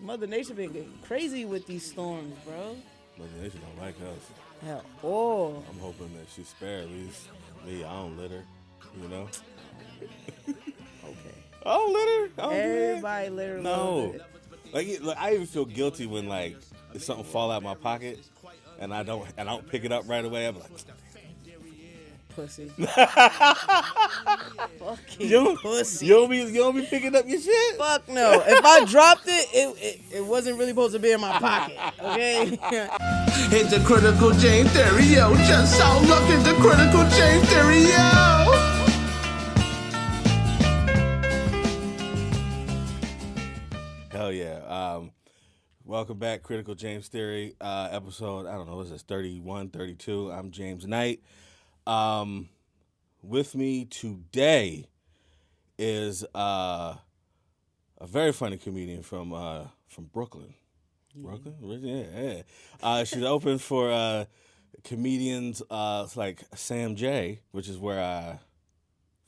Mother Nature been getting crazy with these storms, bro. Mother Nature don't like us. Hell, oh. I'm hoping that she spare at least me. I don't litter, you know? Okay. I don't litter. I don't Everybody litter. No. Like I even feel guilty when like if something fall out my pocket and I don't pick it up right away. I'm like, pussy. Fucking pussy. You don't be picking up your shit? Fuck no. If I dropped it wasn't really supposed to be in my pocket. Okay? Hit the critical James theory, yo. Just so look at the critical James theory, yo. Hell yeah. Welcome back, Critical James Theory, episode, I don't know, is this 31, 32? I'm James Knight. With me today is a very funny comedian from Brooklyn. Brooklyn? Yeah. She's open for comedians like Sam J, which is where I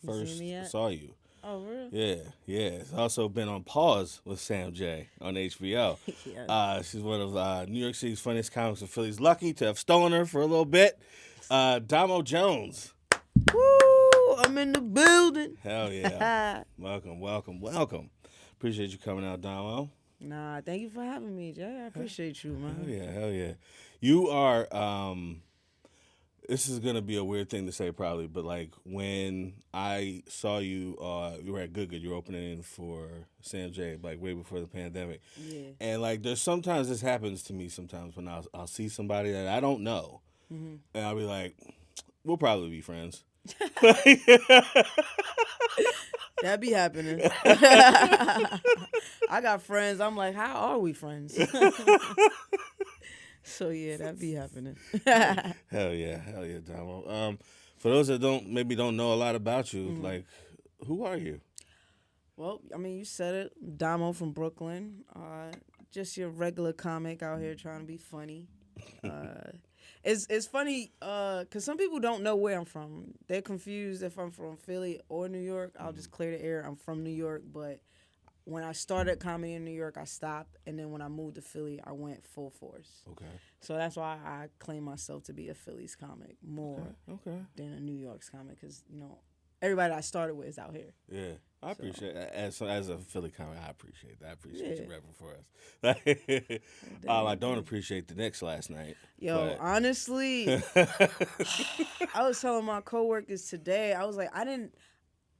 first saw you. Oh, really? Yeah. It's also been on Pause with Sam J on HBO. Yeah. She's one of New York City's funniest comics in Philly's. Lucky to have stolen her for a little bit. Domo Jones. Woo! I'm in the building. Hell yeah. Welcome. Appreciate you coming out, Domo. Nah, thank you for having me, Jay. I appreciate you, man. Hell yeah. You are, this is going to be a weird thing to say probably, but like when I saw you, you were at Good, you were opening for Sam J, like way before the pandemic. Yeah. And like there's sometimes this happens to me sometimes when I'll see somebody that I don't know, and I'll be like, we'll probably be friends. That be happening. I got friends. I'm like, how are we friends? So yeah, that be happening. Hell yeah, Domo. For those that don't know a lot about you, like, who are you? Well, I mean, you said it. Domo from Brooklyn. Just your regular comic out here trying to be funny. It's funny because some people don't know where I'm from. They're confused if I'm from Philly or New York. I'll just clear the air. I'm from New York, but when I started comedy in New York, I stopped, and then when I moved to Philly, I went full force. Okay. So that's why I claim myself to be a Philly's comic more than a New York's comic, because everybody I started with is out here. Yeah, I appreciate it. As a Philly comic, I appreciate that. I appreciate you repping for us. I don't appreciate the Knicks last night. Yo, honestly, I was telling my coworkers today, I was like,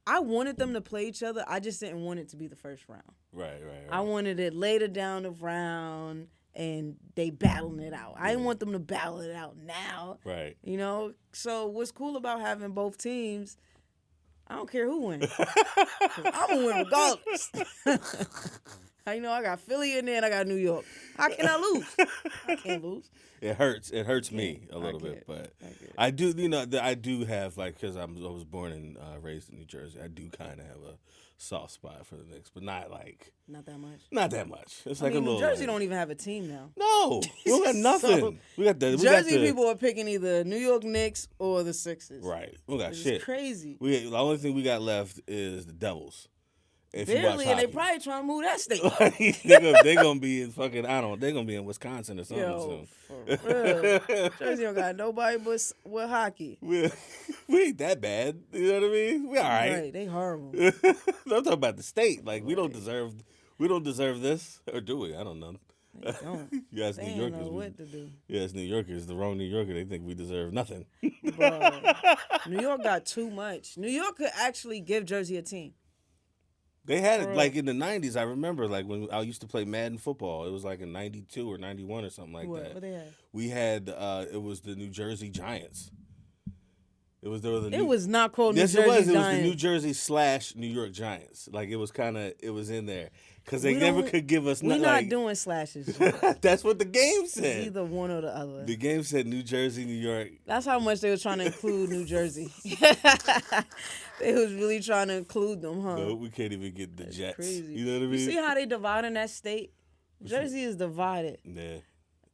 I wanted them to play each other. I just didn't want it to be the first round. Right. I wanted it later down the round and they battling it out. I didn't want them to battle it out now. Right. So what's cool about having both teams, I don't care who wins. I'm going to win regardless. I got Philly in there and I got New York. How can I lose? I can't lose. It hurts. It hurts me a little bit, but I do. I do have because I was born and raised in New Jersey. I do kind of have a soft spot for the Knicks, but not that much. Not that much. It's like a little. New Jersey don't even have a team now. No, we don't got nothing. So, we got the Jersey people are picking either New York Knicks or the Sixers. Right. We got it's shit. Crazy. The only thing we got left is the Devils. Barely, and they probably trying to move that state. they're gonna be in fucking they're gonna be in Wisconsin or something soon. For real. Jersey don't got nobody but with hockey. We ain't that bad. You know what I mean? We all right. Right, they horrible. I'm talking about the state. Like we don't deserve this, or do we? I don't know. They don't. You guys, New Yorkers. Don't know what to do. Yes, New Yorkers. The wrong New Yorker. They think we deserve nothing. Bro, New York got too much. New York could actually give Jersey a team. They had it like in the 90s. I remember like when I used to play Madden football. It was like in 92 or 91 or something like that. What they had? We had, it was the New Jersey Giants. It was not called New Jersey Giants. Yes, it was. It was the New Jersey / New York Giants. Like it was in there. Because they never could give us nothing. We're not doing slashes. That's what the game said. It's either one or the other. The game said New Jersey, New York. That's how much they were trying to include New Jersey. They was really trying to include them, huh? No, we can't even get the Jets. Crazy. You know what I mean? You see how they dividing that state? Jersey is divided. Yeah.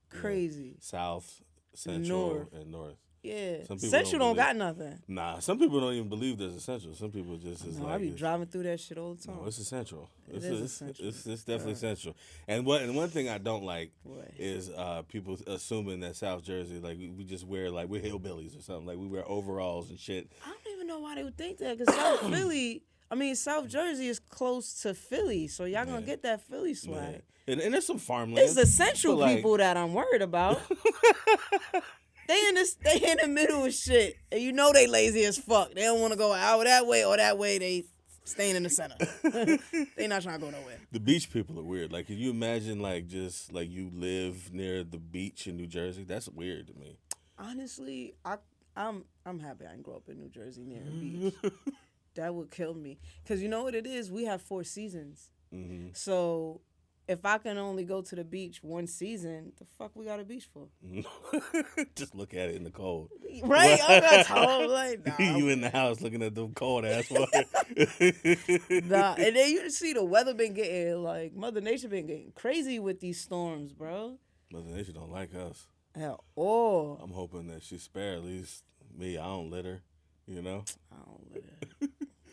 Crazy. South, Central, and North. Yeah. Some people Central don't believe- got nothing. Nah, some people don't even believe there's essential. Some people just is No, like I be it's- driving through that shit all the time. No, it's essential. It is essential. It's definitely essential. And one thing I don't like What? is people assuming that South Jersey, like we just wear like we're hillbillies or something. Like we wear overalls and shit. I don't even know why they would think that, because South Jersey is close to Philly, so y'all gonna get that Philly swag. And there's some farmland. It's the central but, like, people that I'm worried about. They in the middle of shit, and you know they lazy as fuck. They don't want to go out that way or that way. They staying in the center. They not trying to go nowhere. The beach people are weird. Like, can you imagine like just like you live near the beach in New Jersey? That's weird to me. Honestly, I'm happy I didn't grow up in New Jersey near a beach. That would kill me, because you know what it is. We have 4 seasons, so. If I can only go to the beach one season, the fuck we got a beach for? Just look at it in the cold. Right? I'm not told, like, nah. You in the house looking at the cold ass water. Nah. And then you see the weather been getting, like, Mother Nature been getting crazy with these storms, bro. Mother Nature don't like us. At all. I'm hoping that she spare at least me. I don't litter, you know? I don't litter.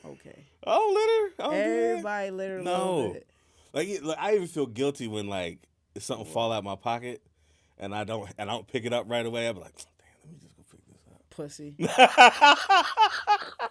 Okay. I don't litter. I don't do that. Everybody litter a No. little bit. Like I even feel guilty when like if something fall out my pocket and I don't pick it up right away. I'm like, damn, let me just go pick this up. Pussy.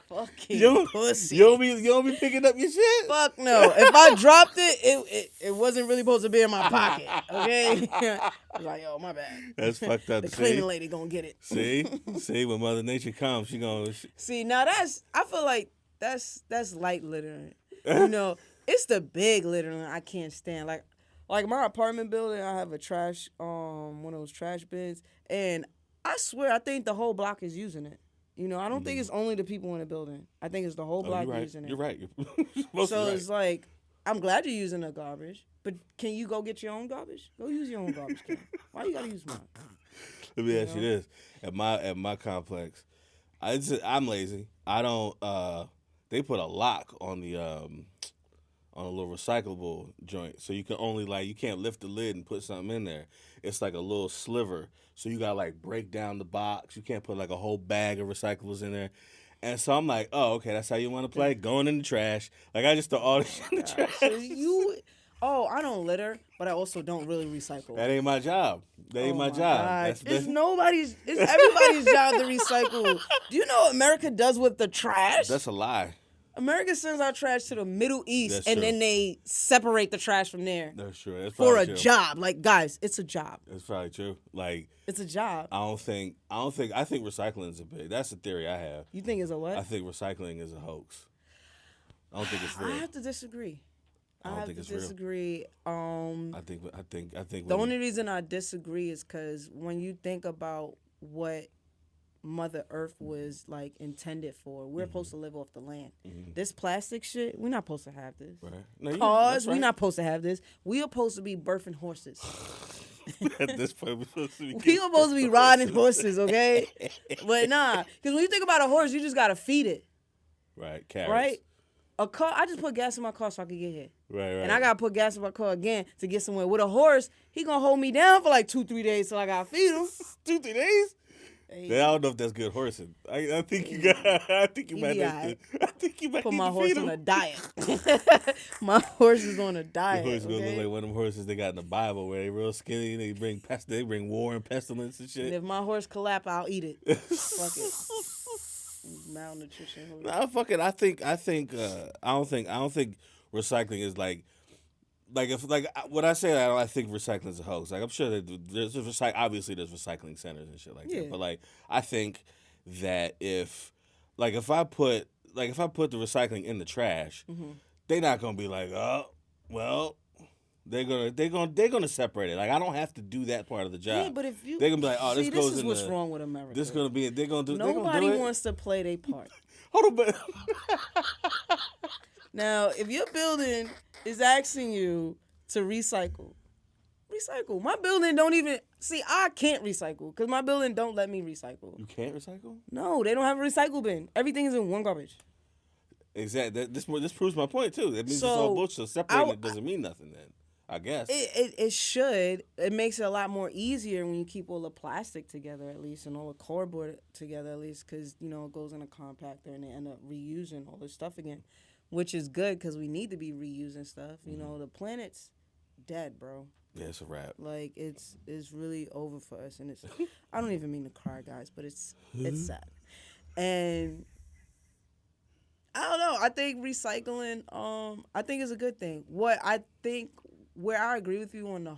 Fucking You pussy. don't be picking up your shit. Fuck no. If I dropped it wasn't really supposed to be in my pocket. Okay? I was like, yo, my bad. That's fucked up. The cleaning lady gonna get it. See, when Mother Nature comes, she gonna. See, now I feel like that's light littering. You know, it's the big littering I can't stand. Like my apartment building, I have a trash, one of those trash bins, and I swear I think the whole block is using it. You know, I don't think it's only the people in the building. I think it's the whole block you're right. using it. You're right. You're supposed So to be it's like, I'm glad you're using the garbage, but can you go get your own garbage? Go use your own garbage can. Why you gotta use mine? Let me ask you this: at my complex, I'm lazy. I don't. They put a lock on a little recyclable joint, so you can only you can't lift the lid and put something in there. It's like a little sliver, so you gotta like break down the box. You can't put like a whole bag of recyclables in there. And so I'm like, oh, okay, that's how you want to play? Going in the trash. Like I just throw all this shit in the trash. So I don't litter, but I also don't really recycle. That ain't my job. That ain't my job. It's everybody's job to recycle. Do you know what America does with the trash? That's a lie. America sends our trash to the Middle East, That's and true. then they separate the trash from there. That's true. That's For probably a true. job. Like, guys, it's a job. That's probably true. Like It's a job. I think recycling is a big. That's a theory I have. You think it's a what? I think recycling is a hoax. I don't think it's real. I have to disagree. I don't think it's real. disagree. I think The only reason I disagree is because when you think about what Mother Earth was like intended for, we're supposed to live off the land. This plastic shit, we're not supposed to have this. right. No, Cars, we're not supposed to have this. We are supposed to be birthing horses. At this point, we're supposed to be. We are supposed to be riding horses, okay? But nah, because when you think about a horse, you just gotta feed it, Right. Carrots. right? A car, I just put gas in my car so I can get here. Right. And I gotta put gas in my car again to get somewhere. With a horse, he gonna hold me down for like 2-3 days till I gotta feed him. 2-3 days. Hey, I don't know if that's good horsing. I think you got. I think you He might. be Have alright. to, I think you might put need my to horse feed on him. a diet. My horse is on a The diet. horse gonna look Okay? like one of them horses they got in the Bible where they real skinny. They bring war and pestilence and And shit. if my horse collapse, I'll eat it. Fuck it. Malnutrition. Nah, fuck it. I don't think recycling is like if when I say that, I think recycling is a hoax. Like I'm sure that there's obviously there's recycling centers and shit like Yeah. that. But like I think that if I put the recycling in the trash, they're not gonna be like, oh well, they're gonna separate it. Like I don't have to do that part of the job. Yeah, but if you they're gonna be like, oh, this see, goes this is in what's the, wrong with America. This gonna be they're gonna do. Nobody do it. wants to play their part. Hold on, but Now, if your building is asking you to recycle. My building don't even see. I can't recycle because my building don't let me recycle. you can't recycle. No, they don't have a recycle bin. Everything is in one garbage. Exactly. This proves my point too. That means it's So, all bullshit. So separating it doesn't mean nothing. Then I guess. It should. It makes it a lot more easier when you keep all the plastic together, at least, and all the cardboard together, at least, because, you know, it goes in a compactor and they end up reusing all this stuff again, which is good because we need to be reusing stuff. You know, the planet's dead, bro. Yeah, it's a wrap. Like, it's really over for us. And it's, I don't even mean to cry, guys, but it's sad. And I don't know. I think recycling, I think is a good thing. What I think, where I agree with you on the,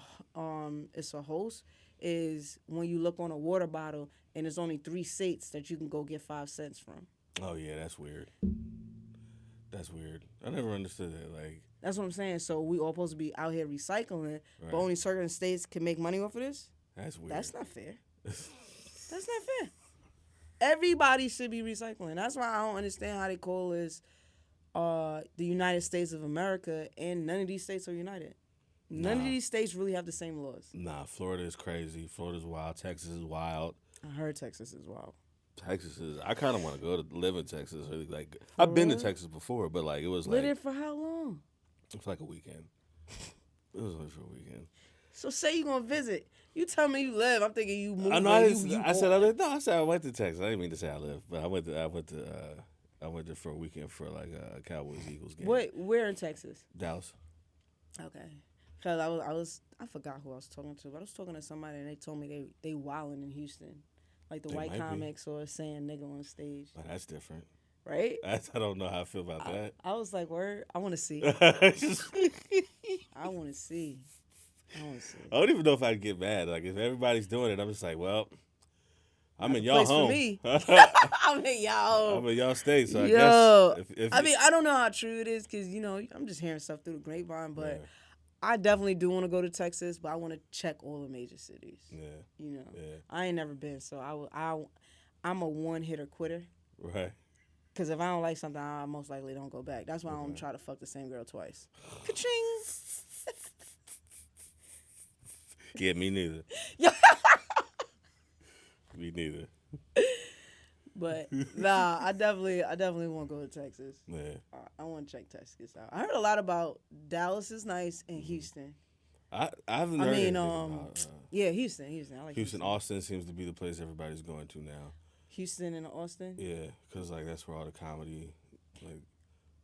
it's a host, is when you look on a water bottle and there's only 3 states that you can go get 5 cents from. Oh yeah, that's weird. That's weird. I never understood that. Like, that's what I'm saying. So we all supposed to be out here recycling, right. but only certain states can make money off of this? That's weird. That's not fair. That's not fair. Everybody should be recycling. That's why I don't understand how they call this the United States of America, and none of these states are united. None of these states really have the same laws. Nah, Florida is crazy. Florida's wild. Texas is wild. I heard Texas is wild. Texas is. I kind of want to go to live in Texas. Like, I've been to Texas before, but like it was like. Lived there for how long? It's like a weekend. It was only for a weekend. So say you gonna visit. You tell me you live. I'm thinking you moved. I know. I said I lived. No, I said I went to Texas. I didn't mean to say I lived, but I went there for a weekend for like a Cowboys Eagles game. Where in Texas? Dallas. Okay. Cause I forgot who I was talking to, but I was talking to somebody and they told me they wilding in Houston, like the white comics or saying nigga on stage. But that's different, right? I don't know how I feel about that. I was like, word. I want to see. I want to see. I don't even know if I'd get mad. Like if everybody's doing it, I'm just like, well, I'm in y'all home. For me. I'm in y'all. I'm in y'all state, so Yo. I guess. If I mean, I don't know how true it is because, you know, I'm just hearing stuff through the grapevine, but yeah. I definitely do want to go to Texas, but I want to check all the major cities. Yeah. You know, yeah. I ain't never been, so I'm a one-hitter quitter. Right. Because if I don't like something, I most likely don't go back. That's why I don't try to fuck the same girl twice. Ka-ching! Yeah, me neither. Me neither. But nah, I definitely want to go to Texas. Yeah. I want to check Texas out. I heard a lot about Dallas is nice and Houston. I haven't heard anything about, yeah, Houston. I like Houston. Austin seems to be the place everybody's going to now. Houston and Austin. Yeah, because like that's where all the comedy, like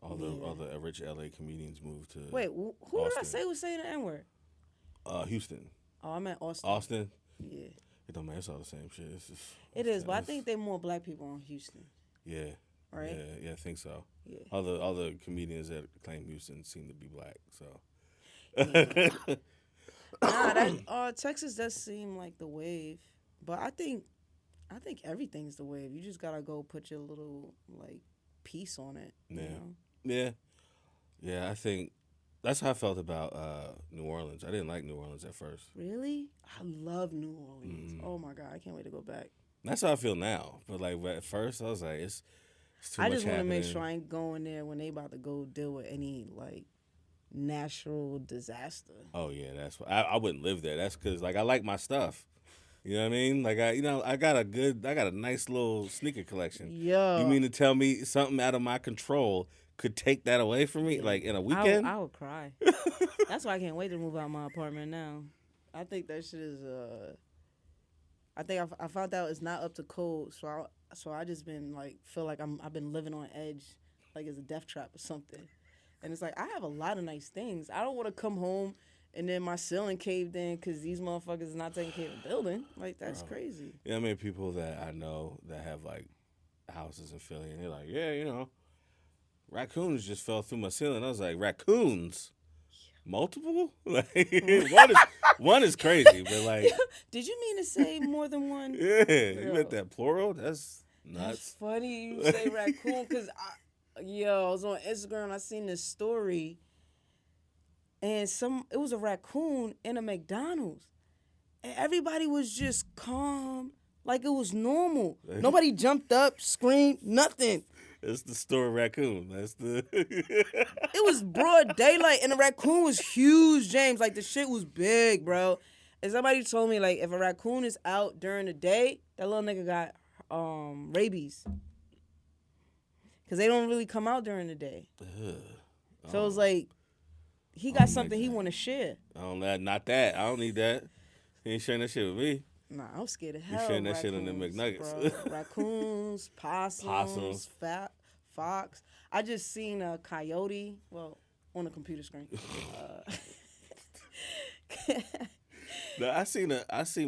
all the rich LA comedians move to. Wait, who did I say was saying the N word? Houston. Oh, I meant Austin. Austin. Yeah. It don't matter. It's all the same shit. It is, but I think they're more black people in Houston. Yeah. Right. Yeah, I think so. Yeah. All the comedians that claim Houston seem to be black. So. Yeah. Nah, Texas does seem like the wave, but I think everything's the wave. You just gotta go put your little like piece on it. Yeah. You know? Yeah. Yeah, I think that's how I felt about New Orleans. I didn't like New Orleans at first. Really? I love New Orleans. Oh my God, I can't wait to go back. That's how I feel now. But like at first, I was like, it's too much I just want to make happening. sure I ain't going there when they about to go deal with any like natural disaster. Oh yeah, that's why I wouldn't live there. That's because like I like my stuff. You know what I mean? Like I got a nice little sneaker collection. Yo, You mean to tell me something out of my control could take that away from me, like in a weekend? I would cry. That's why I can't wait to move out of my apartment now. I think that shit is. I think I found out it's not up to code, so I just been like feel like I've been living on edge, like it's a death trap or something. And it's like I have a lot of nice things. I don't want to come home and then my ceiling caved in because these motherfuckers is not taking care of the building. Like that's crazy. Yeah, I mean people that I know that have like houses in Philly, and they're like, yeah, you know, raccoons just fell through my ceiling. I was like, raccoons. Multiple? Like one is crazy, but like Did you mean to say more than one? yeah, you meant that plural? That's nuts. That's funny you say raccoon because I was on Instagram and I seen this story and it was a raccoon in a McDonald's and everybody was just calm like it was normal. Nobody jumped up, screamed, nothing. It's the store raccoon. That's the. It was broad daylight, and the raccoon was huge, James. Like, the shit was big, bro. And somebody told me, like, if a raccoon is out during the day, that little nigga got rabies. Because they don't really come out during the day. So it was like, he I got don't something like he that. want to share. I don't not that. I don't need that. He ain't sharing that shit with me. Nah, I'm scared of You hell. sharing that shit in the Raccoons, McNuggets. bro. Raccoons, possums, fox. I just seen a coyote. Well, on the computer screen. No, I seen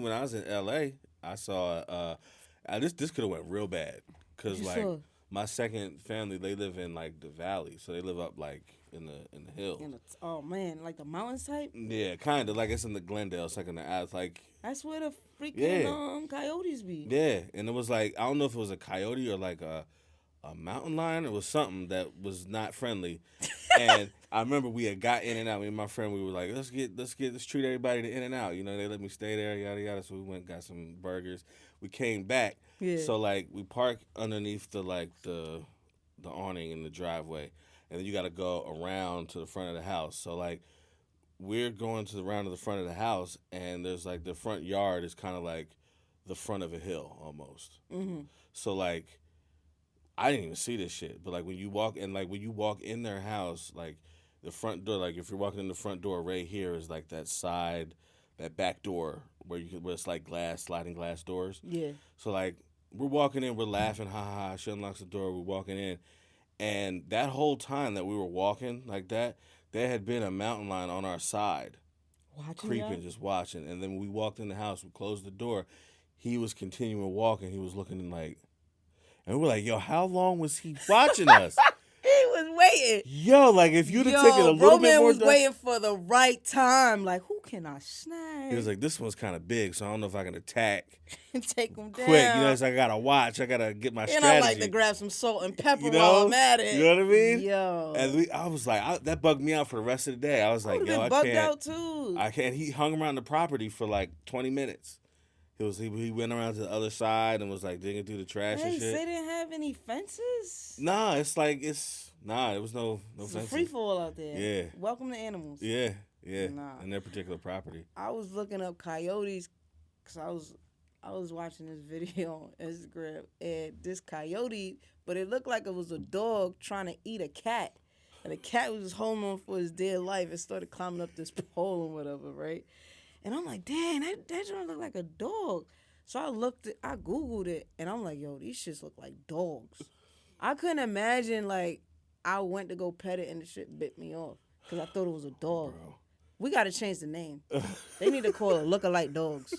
when I was in LA, I saw this could have went real bad cuz You like saw? my second family, they live in like the valley. So they live up like in the hills. Oh man, like the mountains type. Yeah, kind of like it's in the Glendale, it's like in the ads like That's where the freaking Yeah. coyotes be. yeah, and it was like I don't know if it was a coyote or like a mountain lion. It was something that was not friendly. And I remember we had got in and out. Me and my friend, we were like, let's treat everybody to In and Out. You know, they let me stay there, yada yada. So we went and got some burgers. We came back. Yeah. So like we parked underneath the awning in the driveway, and then you got to go around to the front of the house. So like we're going around to the front of the house, and there's like the front yard is kind of like the front of a hill almost. Mm-hmm. So like I didn't even see this shit, but like when you walk in their house, like the front door, like if you're walking in the front door right here is like that back door where it's like sliding glass doors. Yeah. So like we're walking in, we're laughing, ha ha ha. She unlocks the door, we're walking in, and that whole time that we were walking like that, there had been a mountain lion on our side, creeping, just watching. And then when we walked in the house, we closed the door. He was continuing walking. He was looking like. And we were like, yo, how long was he watching us? He was waiting. Yo, like if you'd have taken a little bit more was waiting for the right time. Like, who can I snag? He was like, this one's kind of big, so I don't know if I can attack and take him down. quick. You know, so I got to watch. I got to get my and strategy. I like to grab some salt and pepper you know? while I'm at it. You know what I mean? Yo. And I was like, that bugged me out for the rest of the day. I was like, yo, I bugged can't. out too. I can't. He hung around the property for like 20 minutes. He went around to the other side and was like digging through the trash and shit. They didn't have any fences? Nah, it was no It's fences. a free fall out there. Yeah. Welcome to animals. Yeah. Nah. In their particular property. I was looking up coyotes because I was watching this video on Instagram, and this coyote, but it looked like it was a dog trying to eat a cat. And the cat was just holding on for his dear life and started climbing up this pole and whatever, right? And I'm like, dang, that joint look like a dog. So I Googled it, and I'm like, yo, these shits look like dogs. I couldn't imagine, like, I went to go pet it and the shit bit me off because I thought it was a dog. Bro. We got to change the name. They need to call it lookalike dogs.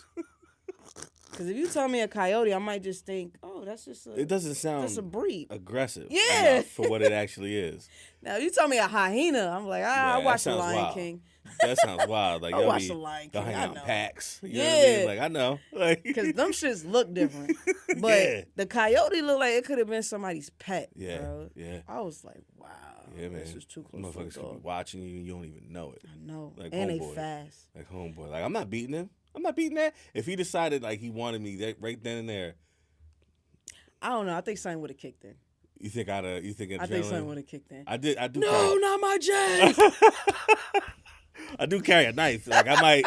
Because if you tell me a coyote, I might just think, oh, that's just It doesn't sound just a breed. aggressive Yeah. enough for what it actually is. Now, you tell me a hyena, I'm like, I that watched The sounds Lion wild. King. That sounds wild. Like I watched The Lion they'll King, hang I out in know. packs. You know Yeah. what I mean? Like I know. Like Because them shits look different. But Yeah. the coyote looked like it could have been somebody's pet. Yeah, Bro. yeah. I was like, wow. Yeah, man. This is too close to a Motherfuckers could be dog. watching you and you don't even know it. I know. Like and they homeboy. fast. Like homeboy. Like I'm not beating him. I'm not beating that. If he decided like he wanted me right then and there, I don't know. I think something would have kicked in. you think adrenaline? I think something would have kicked in. I do. No, not my Jay. I do carry a knife. Like I might,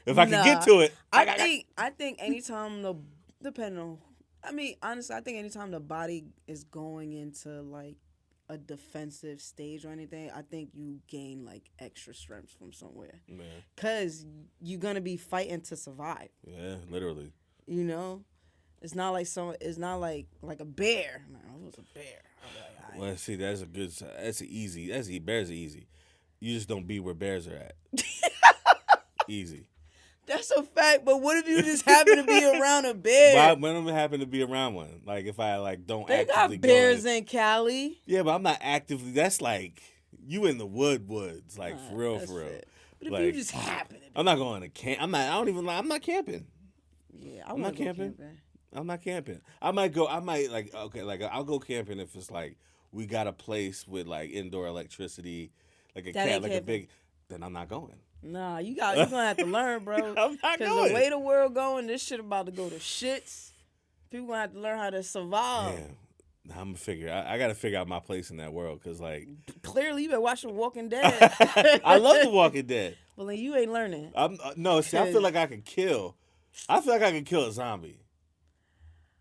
if I can get to it. I think anytime depending on, I mean, honestly, I think anytime the body is going into like a defensive stage or anything, I think you gain like extra strength from somewhere. Man. Cause you're gonna be fighting to survive. Yeah, literally. You know, it's not like like a bear. No, it was a bear. I'm like, all right. Well, see, bears are easy. You just don't be where bears are at. Easy. That's a fact. But what if you just happen to be around a bear? Why, when am I happen to be around one? Like if I like don't They actively got bears go in. in Cali. Yeah, but I'm not actively. That's like you in the woods, like for real, That's for real. fair. But if Like, you just happen to be, I'm not going to camp. I'm not camping. yeah, I'm not camping. I'm not camping. I'll go camping if it's like we got a place with like indoor electricity, like a That ain't like a camping. big. Then I'm not going. Nah, you're gonna have to learn, bro. I'm not Because going. the way the world going, this shit about to go to shits. People gonna have to learn how to survive. Yeah. I'm gonna figure. I got to figure out my place in that world because, like, Clearly, you been watching Walking Dead. I love The Walking Dead. Well, then you ain't learning. No, see, I feel like I could kill. I feel like I could kill a zombie.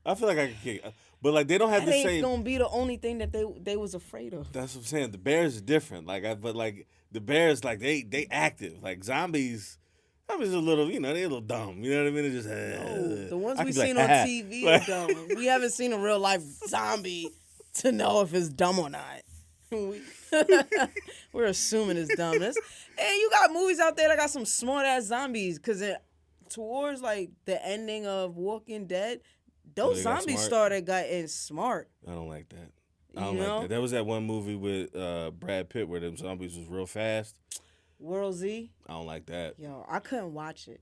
I feel like I could kill, but like they don't have That the ain't same. gonna be the only thing that they was afraid of. That's what I'm saying. The bears is different. But like The bears, like they active. Like zombies are a little, they a little dumb. You know what I mean? It's just The ones I we could be seen like, on TV are dumb. We haven't seen a real life zombie to know if it's dumb or not. We're assuming it's dumb. And you got movies out there that got some smart ass zombies. Cause towards like the ending of Walking Dead, those they got zombies smart? started getting smart. I don't like that. You I don't know? like that. There was that one movie with Brad Pitt where them zombies was real fast. World Z. I don't like that. Yo, I couldn't watch it.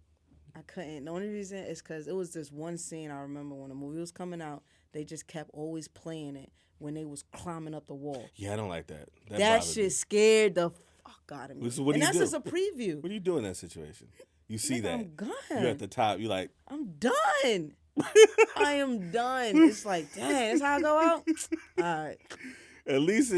I couldn't. The only reason is because it was this one scene I remember when the movie was coming out. They just kept always playing it when they was climbing up the wall. Yeah, I don't like that. That bothered shit me. scared the fuck out of me. So what do and you that's do? just a preview. What do you do in that situation? You see Nigga, that. I'm gone. You're at the top. You like, I'm done. I am done. It's like, dang, that's how I go out. All right. at least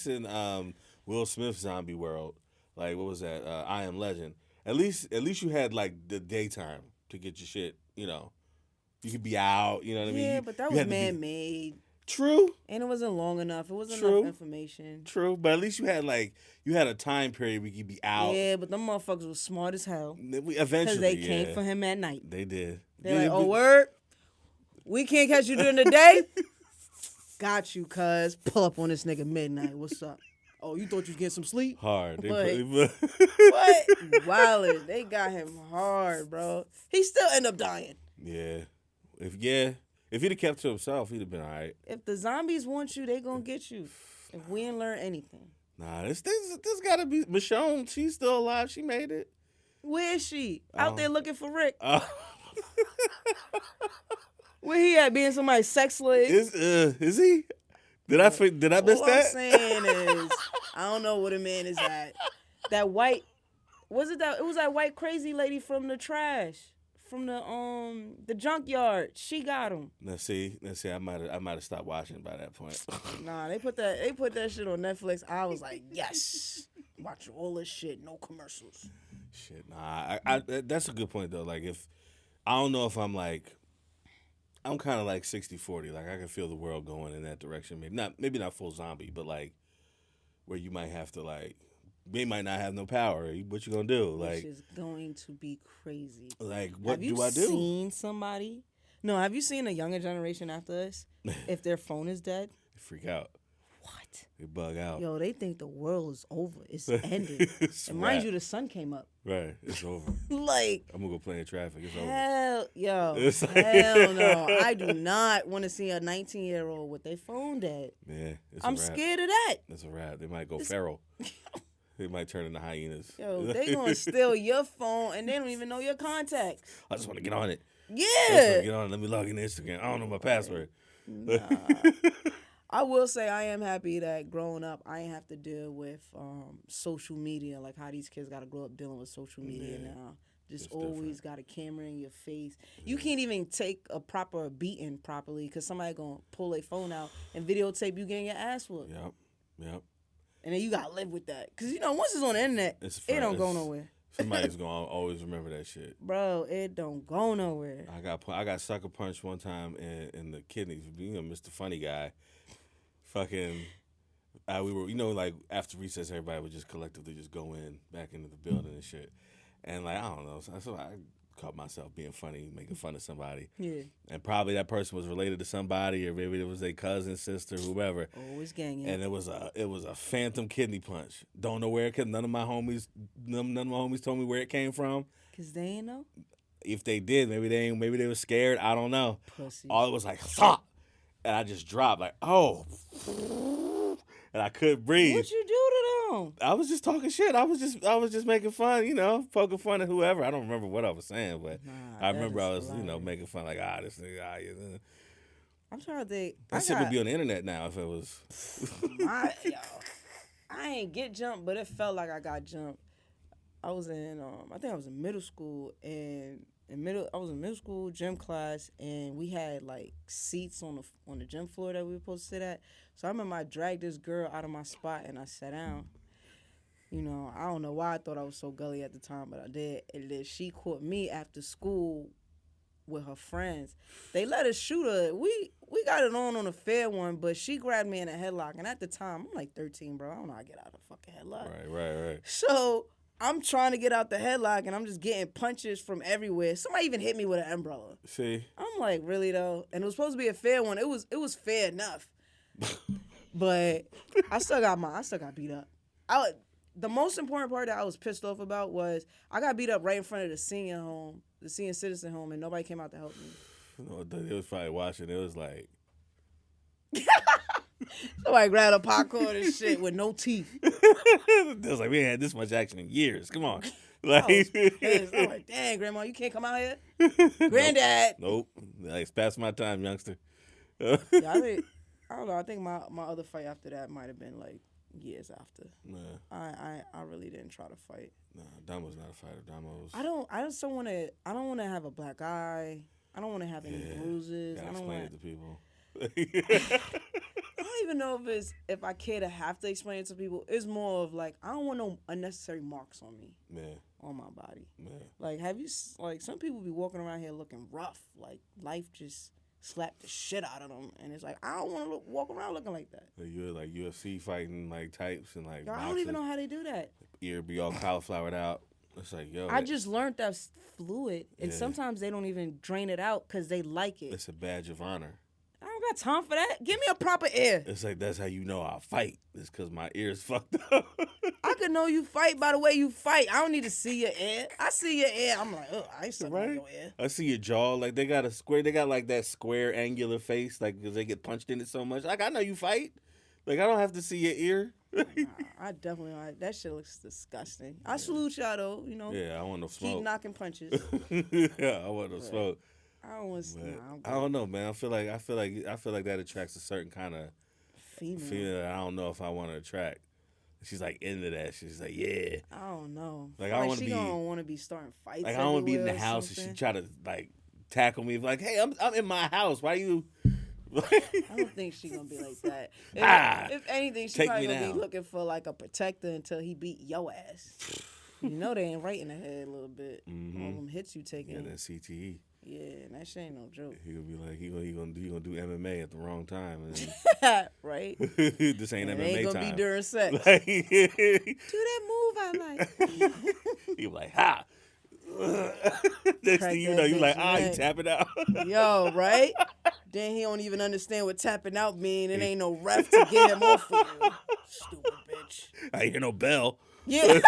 in Will Smith's zombie world, like what was that? I Am Legend. At least you had like the daytime to get your shit. You could be out. You know what I mean? Yeah, but that was man-made. True. And it wasn't long enough. It wasn't True. enough information. True, but at least you had a time period where you could be out. Yeah, but them motherfuckers was smart as hell. Eventually, Because they came for him at night. They did. They're like, oh, word? We can't catch you during the day? Got you, cuz. Pull up on this nigga midnight. What's up? Oh, you thought you was getting some sleep? Hard. What? Wildin'. They got him hard, bro. He still end up dying. Yeah. If he'd have kept to himself, he'd have been all right. If the zombies want you, they gonna get you. If we ain't learn anything. Nah, this gotta be Michonne. She's still alive. She made it. Where is she? Out there looking for Rick. Uh, Where he at? Being somebody's sex slave? is he? Did I miss All that? I'm saying is, I don't know where the man is at. That white, it was that white crazy lady from the trash, from the junkyard. She got him. Now see, I might have stopped watching by that point. Nah, they put that shit on Netflix. I was like, yes, watch all this shit, no commercials. Shit, nah. I that's a good point though. Like if I don't know if I'm kind of like 60-40. Like I can feel the world going in that direction. Maybe not full zombie, but like where you might have to they might not have no power. What you gonna do? Which is going to be crazy. Like what do I do? Have you seen somebody? No, have you seen a younger generation after us? If their phone is dead, They freak out. what? They bug out. Yo, they think the world is over. It's ended. And mind wrap. you, the sun came up. Right, it's over. Like, I'm gonna go play in traffic. It's over. It's like- hell no. I do not want to see a 19-year-old with their phone dead. Yeah, it's I'm a wrap. scared of that. It's a wrap. They might go feral. They might turn into hyenas. Yo, they gonna steal your phone and they don't even know your contacts. I just want to get on it. I just Yeah. want to get on it. Let me log in Instagram. I don't know my password. I will say I am happy that growing up I ain't have to deal with social media, like how these kids got to grow up dealing with social media now. Just it's always got a camera in your face. You can't even take a proper beating properly because somebody gonna pull their phone out and videotape you getting your ass whooped. Yep. And then you gotta live with that. Cause once it's on the internet, it don't go nowhere. Somebody's gonna always remember that shit. Bro, it don't go nowhere. I got sucker punched one time in the kidneys for being Mr. Funny Guy. Fucking, we were like after recess, everybody would just collectively just go back into the building and shit. And I don't know, so I caught myself being funny, making fun of somebody. Yeah. And probably that person was related to somebody, or maybe it was their cousin, sister, whoever. Always ganging. And it was a phantom kidney punch. Don't know where it came. None of my homies told me where it came from. Cause they ain't know. If they did, maybe they were scared. I don't know. Pussy. All it was like thought, and I just dropped like oh, and I couldn't breathe. What you do to them? I was just talking shit. I was just making fun, poking fun at whoever. I don't remember what I was saying, but I remember I was making fun like this nigga. Yeah. I'm trying to think. That shit would be on the internet now if it was. I ain't get jumped, but it felt like I got jumped. I was in I think I was in middle school, and I was in middle school gym class, and we had like seats on the gym floor that we were supposed to sit at. So I remember I dragged this girl out of my spot and I sat down. I don't know why I thought I was so gully at the time, but I did. And then she caught me after school with her friends. They let us shoot her. We got it on a fair one, but she grabbed me in a headlock. And at the time, I'm like 13, bro. I don't know how to get out of the fucking headlock. Right. So I'm trying to get out the headlock, and I'm just getting punches from everywhere. Somebody even hit me with an umbrella. See? I'm like, really though? And it was supposed to be a fair one. It was fair enough. But I still got beat up. The most important part that I was pissed off about was I got beat up right in front of the senior citizen home, and nobody came out to help me. No, they was probably watching. It was like, Somebody grabbed a popcorn and shit with no teeth. it was like, we ain't had this much action in years. Come on. Like, I was pissed. I'm like, dang, Grandma, you can't come out here? Granddad. Nope. Like, it's past my time, youngster. Yeah, I don't know. I think my other fight after that might have been like years after. Nah, I really didn't try to fight. nah, Damo's not a fighter. Damo's. I just don't want to. I don't want to have a black eye. I don't want to have any bruises. Gotta I don't explain want. it to people. I don't even know if I care to have to explain it to people. It's more of like I don't want no unnecessary marks on me. Man, On my body. man. Like some people be walking around here looking rough. Like life just slapped the shit out of them, and it's like I don't want to walk around looking like that. You're like UFC fighting like types and like. Yo, I don't even know how they do that. Ear be all cauliflowered out. It's like, yo. I just learned that's fluid, and Yeah. sometimes they don't even drain it out because they like it. It's a badge of honor. I don't got time for that. Give me a proper ear. It's like that's how you know I fight. It's because my ear's fucked up. I could know you fight by the way you fight. I don't need to see your ear. I see your ear. I'm like, ugh, I ain't sucking on your ear. I see your jaw. Like they got like that square angular face. Like because they get punched in it so much. Like I know you fight. Like I don't have to see your ear. Nah, I definitely don't. That shit looks disgusting. I salute y'all though. You know. Yeah, I want no smoke. Keep knocking punches. Yeah, I want no smoke. I don't want. I don't know, man. I feel like that attracts a certain kind of female. that I don't know if I want to attract. She's like into that. She's like, yeah. I don't know. Like I want to she be. don't want to be starting fights. Like I don't want to be in the everywhere or house and something. she try to like tackle me. Like, hey, I'm in my house. Why you? I don't think she's gonna be like that. If anything, she's take probably me gonna down. be looking for like a protector until he beat your ass. You know they ain't right in the head a little bit. All them hits you taking. And then CTE. Yeah, and that shit ain't no joke. He gonna be like he gonna do MMA at the wrong time. And Right? this ain't And MMA it ain't gonna time. be during sex. Like, Do that move I like. he like ha. Next Crack thing you that know, you like bitch you neck. tap it out. Yo, right? Then he don't even understand what tapping out mean. It ain't no ref to get him off of you. Stupid bitch. I hear no bell. Yeah.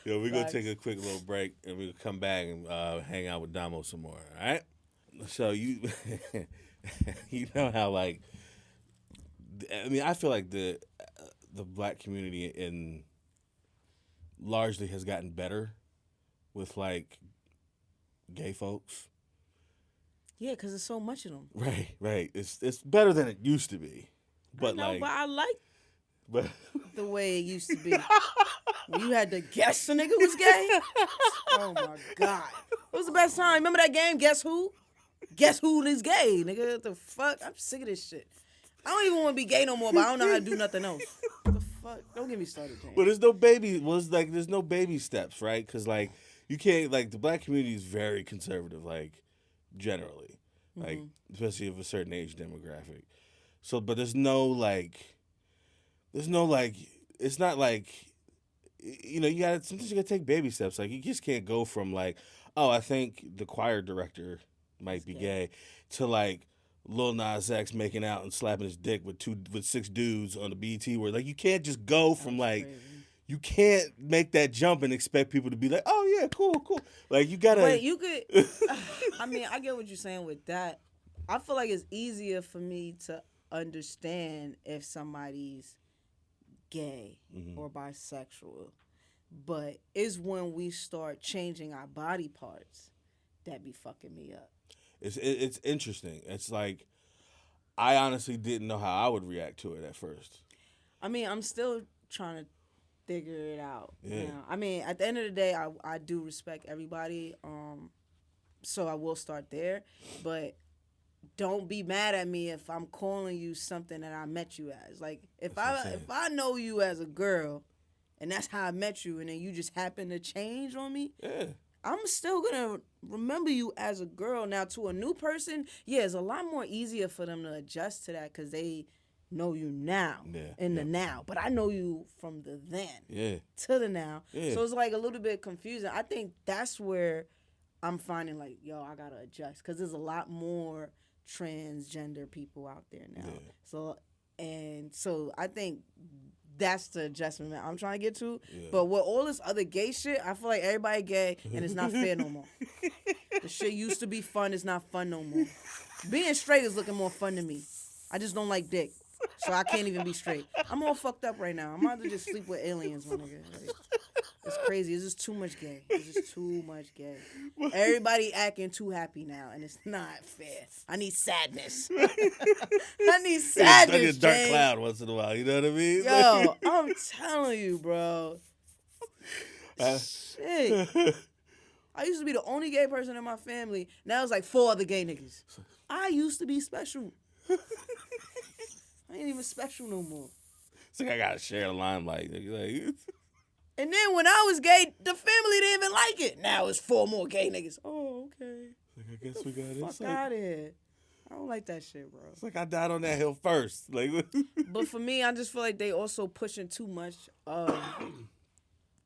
Yo, we're gonna take a quick little break and we'll come back and hang out with Domo some more. All right. So you, you know how like, I mean, I feel like the black community in largely has gotten better with like gay folks. Yeah, because there's so much of them. Right. It's better than it used to be, but No, like, but I like but the way it used to be. When you had to guess a nigga was gay. Oh my God. It was the best time. Remember that game, Guess Who? Guess who is gay, nigga? What the fuck? I'm sick of this shit. I don't even want to be gay no more, but I don't know how to do nothing else. What the fuck? Don't get me started, James. But there's no baby. Well, it's like there's no baby steps, right? Because like you can't like the black community is very conservative, like generally, like especially of a certain age demographic. So, but there's no like, it's not like, you know, sometimes you gotta take baby steps. Like you just can't go from like, oh, I think the choir director might be gay, to like Lil Nas X making out and slapping his dick with 6 dudes on the BET where like you can't just go from like crazy. you can't make that jump and expect people to be like, oh yeah, cool. Like you gotta. But you could. I mean, I get what you're saying with that. I feel like it's easier for me to understand if somebody's gay or bisexual, but it's when we start changing our body parts that be fucking me up. It's interesting. It's like I honestly didn't know how I would react to it at first. I mean, I'm still trying to figure it out. Yeah. Now. I mean, at the end of the day, I do respect everybody. So I will start there, but don't be mad at me if I'm calling you something that I met you as. Like if I know you as a girl, and that's how I met you, and then you just happen to change on me. Yeah. I'm still gonna remember you as a girl. Now, to a new person, yeah, it's a lot more easier for them to adjust to that because they know you now the now. But I know you from the then to the now. Yeah. So it's like a little bit confusing. I think that's where I'm finding like, yo, I gotta adjust because there's a lot more transgender people out there now. Yeah. So I think that's the adjustment that I'm trying to get to. Yeah. But with all this other gay shit, I feel like everybody gay and it's not fair no more. The shit used to be fun. It's not fun no more. Being straight is looking more fun to me. I just don't like dick. So I can't even be straight. I'm all fucked up right now. I'm about to just sleep with aliens, my nigga. Like, it's crazy. It's just too much gay. It's just too much gay. Everybody acting too happy now, and it's not fair. I need sadness. I need sadness, I need a dark cloud once in a while. You know what I mean? Yo, I'm telling you, bro. Shit. I used to be the only gay person in my family. Now it's like 4 other gay niggas. I used to be special. I ain't even special no more. It's like I gotta share the limelight. Like, and then when I was gay, the family didn't even like it. Now it's 4 more gay niggas. Oh, okay. Like, I guess we got it. Fuck out of here. I don't like that shit, bro. It's like I died on that hill first. Like, but for me, I just feel like they also pushing too much of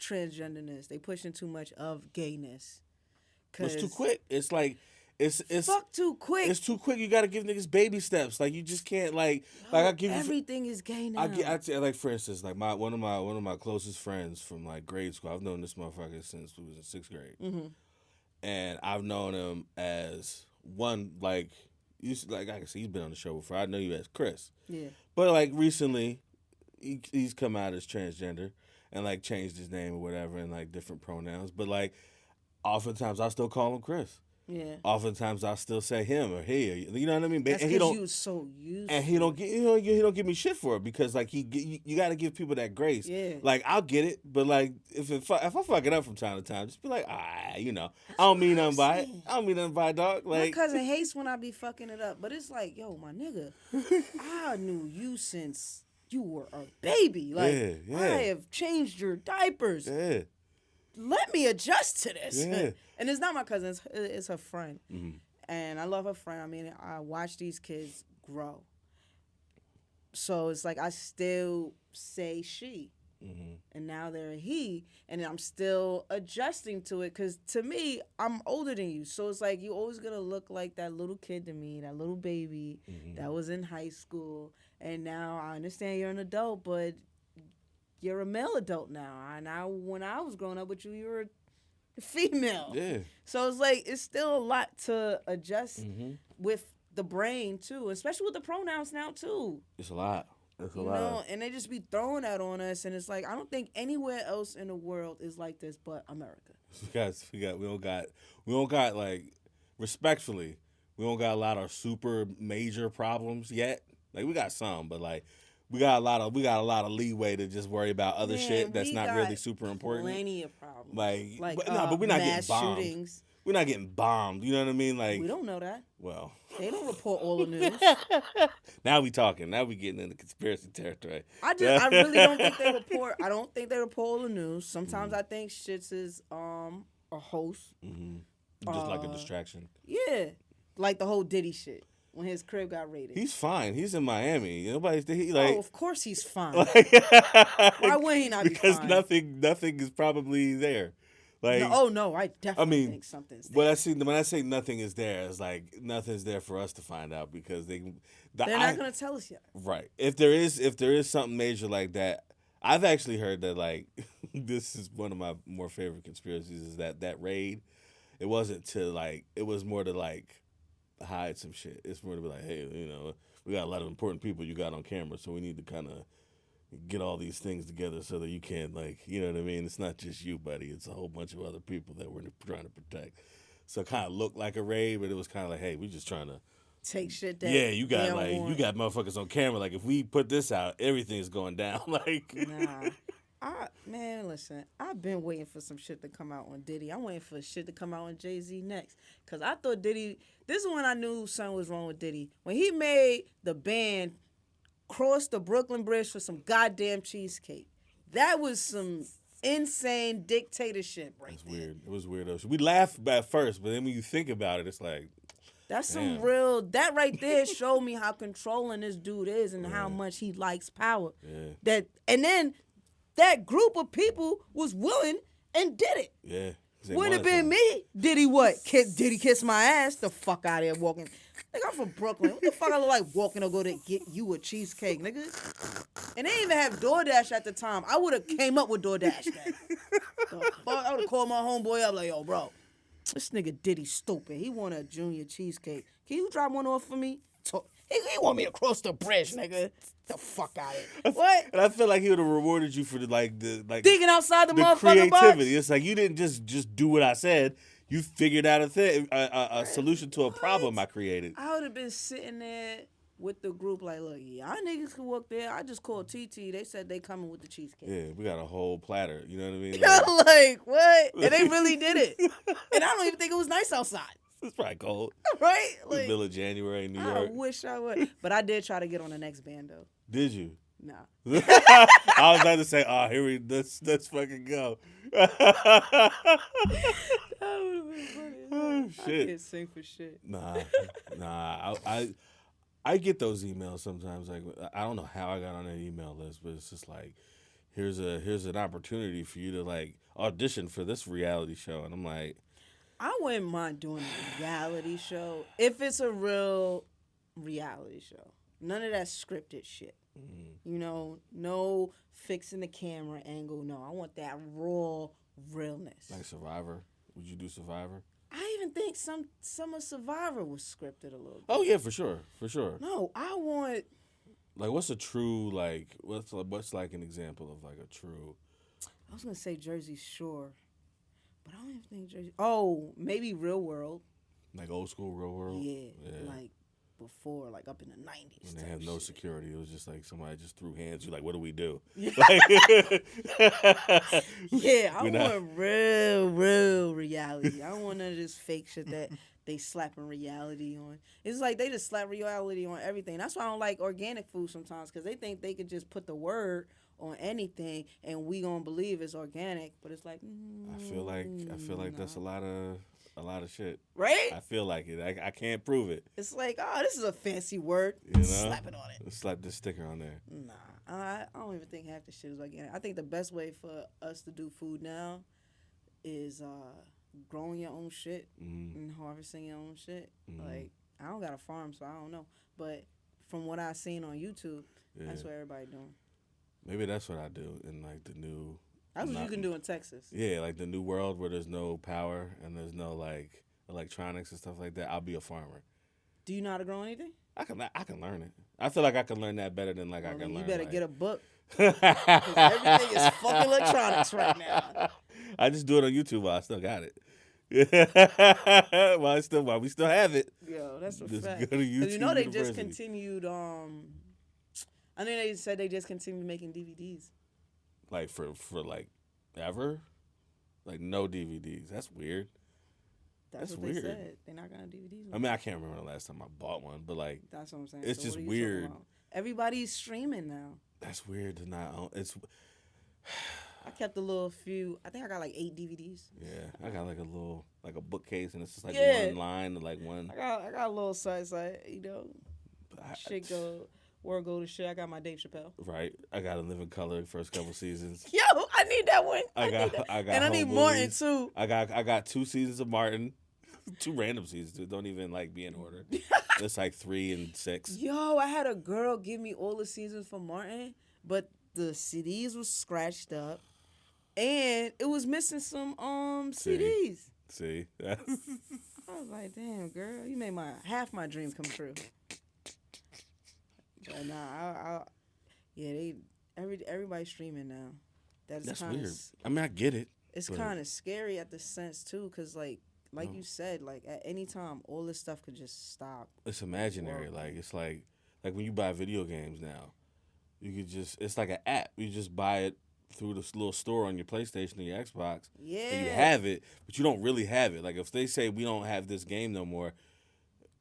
transgenderness. They pushing too much of gayness. It's too quick. It's like it's fuck too quick. It's too quick. You gotta give niggas baby steps. Like you just can't I give everything is gay now. Like for instance, like one of my closest friends from like grade school. I've known this motherfucker since we was in 6th grade, and I've known him as one like I can see he's been on the show before. I know you as Chris. Yeah. But like recently, he's come out as transgender and like changed his name or whatever and like different pronouns. But like, oftentimes I still call him Chris. Yeah. Oftentimes I still say him or he. Or, you know what I mean? That's because you so used. And he don't give me shit for it because like you got to give people that grace. Yeah. Like I'll get it, but like if I fuck it up from time to time, just be like, I don't mean nothing by it. I don't mean nothing by it, dog. Like my cousin hates when I be fucking it up, but it's like, yo, my nigga, I knew you since you were a baby. Like I have changed your diapers. Yeah. Let me adjust to this. Yeah. And it's not my cousin, it's her friend. Mm-hmm. And I love her friend. I mean, I watch these kids grow. So it's like I still say she. Mm-hmm. And now they're a he. And I'm still adjusting to it because to me, I'm older than you. So it's like you're always going to look like that little kid to me, that little baby that was in high school. And now I understand you're an adult, but you're a male adult now. When I was growing up with you, you were a female. Yeah. So it's like it's still a lot to adjust with the brain too, especially with the pronouns now too. It's a lot. It's a lot. And they just be throwing that on us, and it's like I don't think anywhere else in the world is like this but America. We don't got like respectfully, we don't got a lot of super major problems yet. Like we got some, but like. We got a lot of leeway to just worry about other shit that's not really super important. Plenty of problems. But we're not getting bombed. Shootings. We're not getting bombed. You know what I mean? Like we don't know that. Well, they don't report all the news. Now we talking. Now we getting into conspiracy territory. I really don't think they report. I don't think they report all the news. Sometimes I think shits is a host. Just like a distraction. Yeah, like the whole Diddy shit. When his crib got raided. He's fine. He's in Miami. Of course he's fine. Why would he not be fine? Because nothing is probably there. Like no, I definitely think something's there. When I say nothing is there, it's like nothing's there for us to find out because they're not gonna tell us yet. Right. If there is something major like that, I've actually heard that like this is one of my more favorite conspiracies is that raid, it wasn't to like it was more to like hide some shit. It's more to be like, hey, we got a lot of important people you got on camera, so we need to kind of get all these things together so that you can, like, you know what I mean? It's not just you, buddy. It's a whole bunch of other people that we're trying to protect. So it kind of looked like a raid, but it was kind of like, hey, we're just trying to take shit down. Yeah, you got motherfuckers on camera. Like, if we put this out, everything's going down. Like, nah. Listen, I've been waiting for some shit to come out on Diddy. I'm waiting for shit to come out on Jay-Z next. Because I thought Diddy, this is when I knew something was wrong with Diddy. When he made the band cross the Brooklyn Bridge for some goddamn cheesecake. That was some insane dictatorship right That's there. weird. It was weird though. We laugh at first, but then when you think about it, it's like, That's some damn. real. That right there showed me how controlling this dude is and how much he likes power. Yeah. And then that group of people was willing and did it. Yeah. Wouldn't have been me. Did he what? Did he kiss my ass? The fuck out of here walking. Nigga, I'm from Brooklyn. What the fuck I look like walking to go to get you a cheesecake, nigga? And they didn't even have DoorDash at the time. I would have came up with DoorDash. The fuck? I would have called my homeboy up like, yo, bro, this nigga Diddy stupid. He want a junior cheesecake. Can you drop one off for me? He want me to cross the bridge, nigga. The fuck out of here. What? And I feel like he would have rewarded you for the Thinking outside the motherfucking creativity. box. It's like you didn't just do what I said. You figured out a solution to a problem I created. I would have been sitting there with the group like, look, y'all niggas can walk there. I just called TT. They said they coming with the cheesecake. Yeah, we got a whole platter. You know what I mean? Like, what? And they really did it. And I don't even think it was nice outside. It's probably cold. Right? It's middle of January in New York. I wish I would. But I did try to get on the next band, though. Did you? Nah. I was about to say, let's fucking go. That would have been funny. Oh, shit. I can't sing for shit. Nah. I get those emails sometimes. Like, I don't know how I got on that email list, but it's just like, here's an opportunity for you to like audition for this reality show, and I'm like, I wouldn't mind doing a reality show if it's a real reality show. None of that scripted shit. Mm-hmm. You know, no fixing the camera angle. No, I want that raw realness. like Survivor. Would you do Survivor? I even think some of Survivor was scripted a little bit. Oh yeah, for sure. No, I want. Like, what's a true what's like an example of like a true? I was gonna say Jersey Shore, but I don't even think Jersey. Oh, maybe Real World. Like old school Real World. Yeah. Like before, like up in the 90s. When they had no security, it was just like somebody just threw hands. You're like, what do we do? Yeah, Yeah, I want real reality. I don't want none of this fake shit that they slapping reality on. It's like they just slap reality on everything. That's why I don't like organic food sometimes, because they think they could just put the word on anything and we gonna believe it's organic. But it's like, I feel like that's a lot of shit. right? I feel like it. I can't prove it. It's like, oh, this is a fancy word. You know? Slap it on it. Slap the sticker on there. Nah, I don't even think half the shit is organic. I think the best way for us to do food now is growing your own shit and harvesting your own shit. Like, I don't got a farm, so I don't know. But from what I've seen on YouTube, that's what everybody doing. Maybe that's what I do in like the new. That's what you can do in Texas. Yeah, like the new world where there's no power and there's no like electronics and stuff like that. I'll be a farmer. Do you know how to grow anything? I can learn it. I feel like I can learn that better than I can learn. You better like... get a book. 'Cause everything is fucking electronics right now. I just do it on YouTube while I still got it. while we still have it. Yo, that's a Just fact. go to YouTube 'Cause you know they just University. continued. I think they said they just continued making DVDs. Like for like ever, like no DVDs. That's weird. That's what weird. they said. They're not gonna DVDs. I mean, I can't remember the last time I bought one, but like That's what I'm saying. it's So just what are you talking weird. about? Everybody's streaming now. That's weird to not own. It's I kept a little few. I think I got like 8 DVDs. yeah. I got like a little like a bookcase, and it's just like Yeah. one line to like one. I got a little side, you know. I- Shit go to shit. I got my Dave Chappelle. Right. I got to Live in Color first couple seasons. Yo, I need that one. I got and I need Home Martin Movies. too. I got 2 seasons of Martin. 2 random seasons. They don't even like be in order. It's like 3 and 6. Yo, I had a girl give me all the seasons for Martin, but the CDs was scratched up, and it was missing some CDs. See? I was like, damn, girl, you made half my dream come true. But nah, everybody's streaming now. That's weird. I mean, I get it. It's but- kind of scary at the sense too, cause like you said, like at any time, all this stuff could just stop. It's imaginary. Like it's like when you buy video games now, you could just it's like an app. You just buy it through this little store on your PlayStation or your Xbox. Yeah. And you have it, but you don't really have it. Like if they say we don't have this game no more,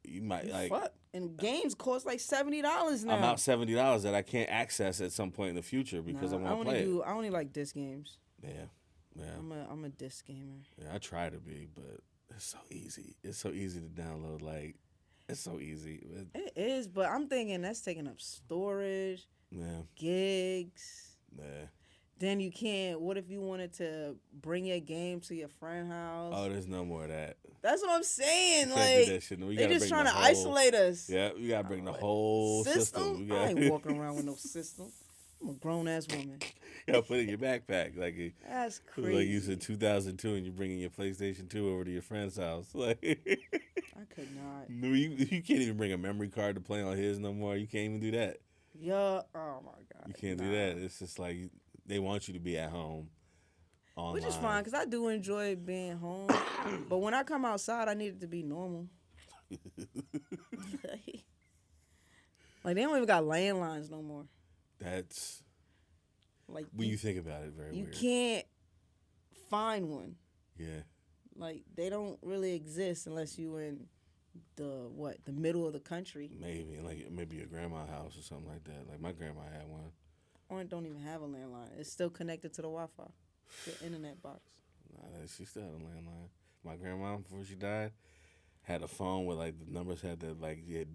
you might like fuck. And games cost like $70 now. I'm out $70 that I can't access at some point in the future because I want to play it. I only like disc games. Yeah. I'm a disc gamer. Yeah, I try to be, but it's so easy. It's so easy to download. Like, it's so easy. It is, but I'm thinking that's taking up storage, gigs. Yeah. Then you can't. What if you wanted to bring your game to your friend's house? Oh, there's no more of that. That's what I'm saying. You Like, can't do that shit. No, they're just trying to isolate us. Yeah, you gotta bring the whole system. I ain't walking around with no system. I'm a grown ass woman. You gotta put it in your backpack. Like That's crazy. Like you said 2002 and you're bringing your PlayStation 2 over to your friend's house. Like I could not. No, you can't even bring a memory card to play on his no more. You can't even do that. Yeah. Oh my God. You can't do that. It's just like they want you to be at home. Online. Which is fine because I do enjoy being home. But when I come outside, I need it to be normal. Like they don't even got landlines no more. That's like when you think about it, very you weird. You can't find one. Yeah. Like they don't really exist unless you in the middle of the country. Maybe your grandma's house or something like that. Like my grandma had one. Or it don't even have a landline. It's still connected to the Wi-Fi, the internet box. Nah, she still had a landline. My grandma, before she died, had a phone with like the numbers had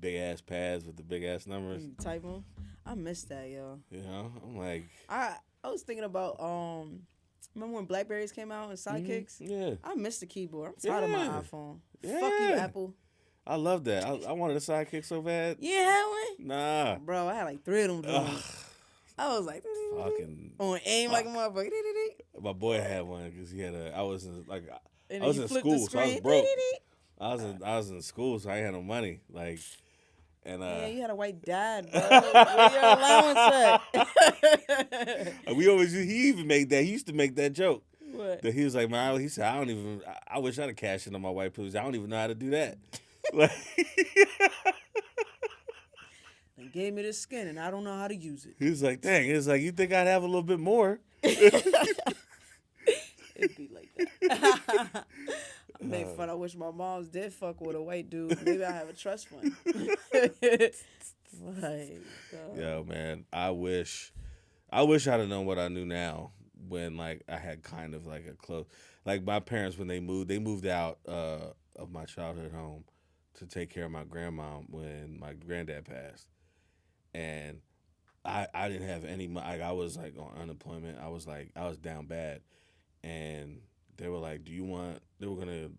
big ass pads with the big ass numbers. You type them. I miss that, yo. You know, I'm like I was thinking about remember when Blackberries came out and Sidekicks? Yeah. I miss the keyboard. I'm tired of my iPhone. Yeah. Fuck you, Apple. I love that. I wanted a Sidekick so bad. You ain't had one? Nah. Bro, I had like 3 of them joints. I was like, fucking on aim like a motherfucker. My boy had one because he had I was in school, so I was broke. I was in school, so I ain't had no money. Like, and yeah, you had a white dad, bro. Where your allowance at? he even made that. He used to make that joke. What? That he was like, man, he said, I wish I'd have cashed in on my white privilege. I don't even know how to do that. Like. They gave me the skin, and I don't know how to use it. He was like, dang. It's like, you think I'd have a little bit more? It'd be like that. I made fun. I wish my moms did fuck with a white dude. Maybe I have a trust fund. Yo, man, I wish I'd have known what I knew now when like I had kind of like a close, like my parents when they moved out of my childhood home to take care of my grandma when my granddad passed. And I didn't have any money. Like, I was like on unemployment. I was down bad. And they were like, they were going to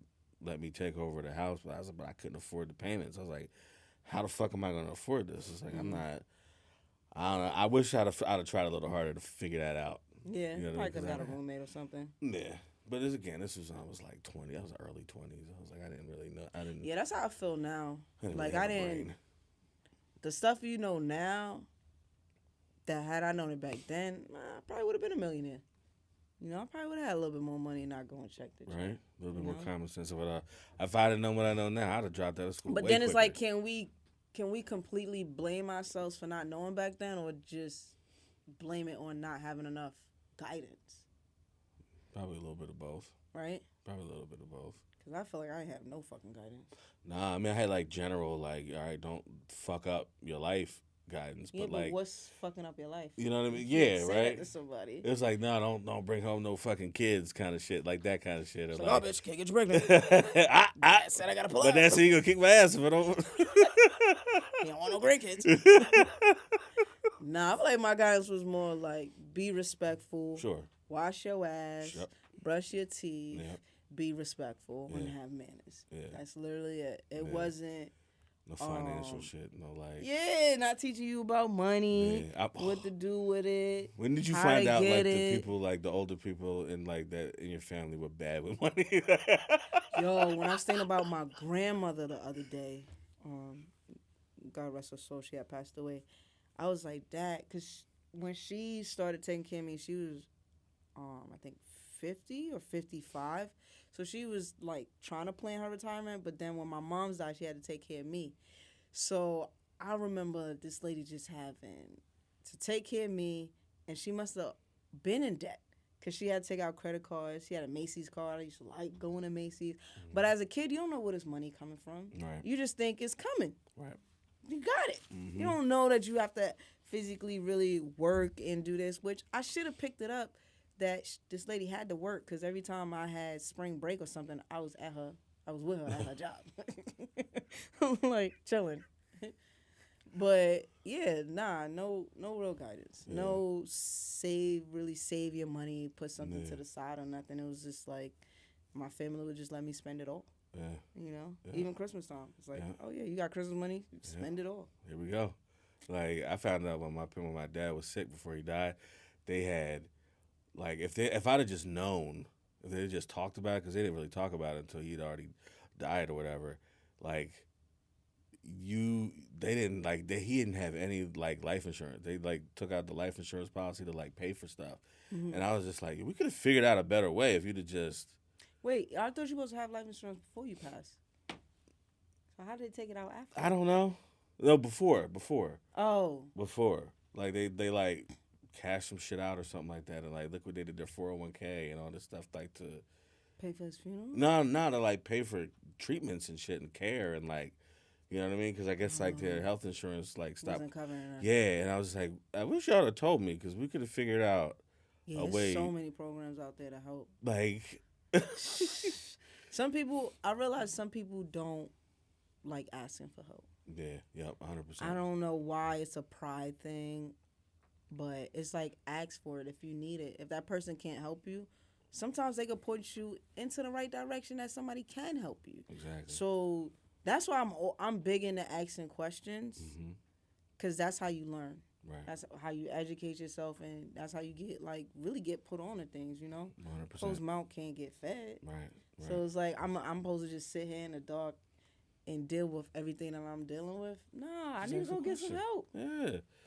let me take over the house. But I couldn't afford the payments. I was like, how the fuck am I going to afford this? It's like, I don't know. I wish I'd have tried a little harder to figure that out. Yeah, you know probably could have got a roommate or something. Yeah. But this was when I was like 20. I was early 20s. I was like, I didn't really know. Yeah, that's how I feel now. Brain. The stuff you know now, that had I known it back then, I probably would have been a millionaire. You know, I probably would have had a little bit more money and not go and check the check. Right? A little bit more common sense. If I'd have known what I know now, I'd have dropped out of school. But then it's like, can we completely blame ourselves for not knowing back then, or just blame it on not having enough guidance? Probably a little bit of both. Right? Probably a little bit of both. Because I feel like I ain't have no fucking guidance. Nah, I mean, I had like general, like, all right, don't fuck up your life guidance. Yeah, but like, what's fucking up your life? You know what I mean? You Yeah, can't right? say that to somebody. It's like, no, don't bring home no fucking kids kind of shit. Like that kind of shit. It's like, oh, bitch, can't get you pregnant. I said I got to pull but out. that's how you going to kick my ass if I don't. You don't want no grandkids. Nah, I feel like my guidance was more like, be respectful. Sure. Wash your ass. Yep. Brush your teeth. Yep. Be respectful and have manners. Yeah. That's literally it. It wasn't. No financial shit. No, like. Yeah, not teaching you about money, what to do with it. When did you how find to out, get like, it. the people, like, the older people in, like, that in your family were bad with money? Yo, when I was thinking about my grandmother the other day, God rest her soul, she had passed away. I was like, Dad, because when she started taking care of me, she was, I think, 50 or 55. So she was like trying to plan her retirement, but then when my mom's died, she had to take care of me. So I remember this lady just having to take care of me, and she must have been in debt because she had to take out credit cards. She had a Macy's card. I used to like going to Macy's. But as a kid, you don't know where this money coming from. Right. You just think it's coming. Right. you got it. You don't know that you have to physically really work and do this, which I should have picked it up that this lady had to work because every time I had spring break or something, I was with her at her job. Like chilling. But yeah, no real guidance. Yeah. No really save your money, put something to the side or nothing. It was just like my family would just let me spend it all. Yeah. You know, Yeah. even Christmas time. It's like, oh yeah, you got Christmas money, spend it all. Here we go. Like I found out when my dad was sick before he died, they had like if I'd have just known, if they had just talked about it, because they didn't really talk about it until he'd already died or whatever. Like he didn't have any like life insurance. They like took out the life insurance policy to like pay for stuff, and I was just like, we could have figured out a better way if you'd have just. Wait, I thought you were supposed to have life insurance before you passed. So how did they take it out after? I don't know. No, before. Oh. Before. Like they like cashed some shit out or something like that and like liquidated their 401k and all this stuff like to Pay for his funeral? No, to like pay for treatments and shit and care and like, you know what I mean? Because I guess like their health insurance like stopped. Wasn't covering that. Yeah, and I was like, I wish y'all had told me because we could have figured out Yeah, a there's way. so many programs out there to help. Like, I realize some people don't like asking for help. yeah, yep, 100%. I don't know why it's a pride thing, but it's like ask for it if you need it. If that person can't help you, sometimes they can point you into the right direction that somebody can help you. Exactly. So that's why I'm big into asking questions, because that's how you learn. Right. That's how you educate yourself, and that's how you really get put on to things. You know, 100%. closed mouth can't get fed. Right. So it's like I'm supposed to just sit here in the dark and deal with everything that I'm dealing with. Nah, I need to go get some help. Yeah.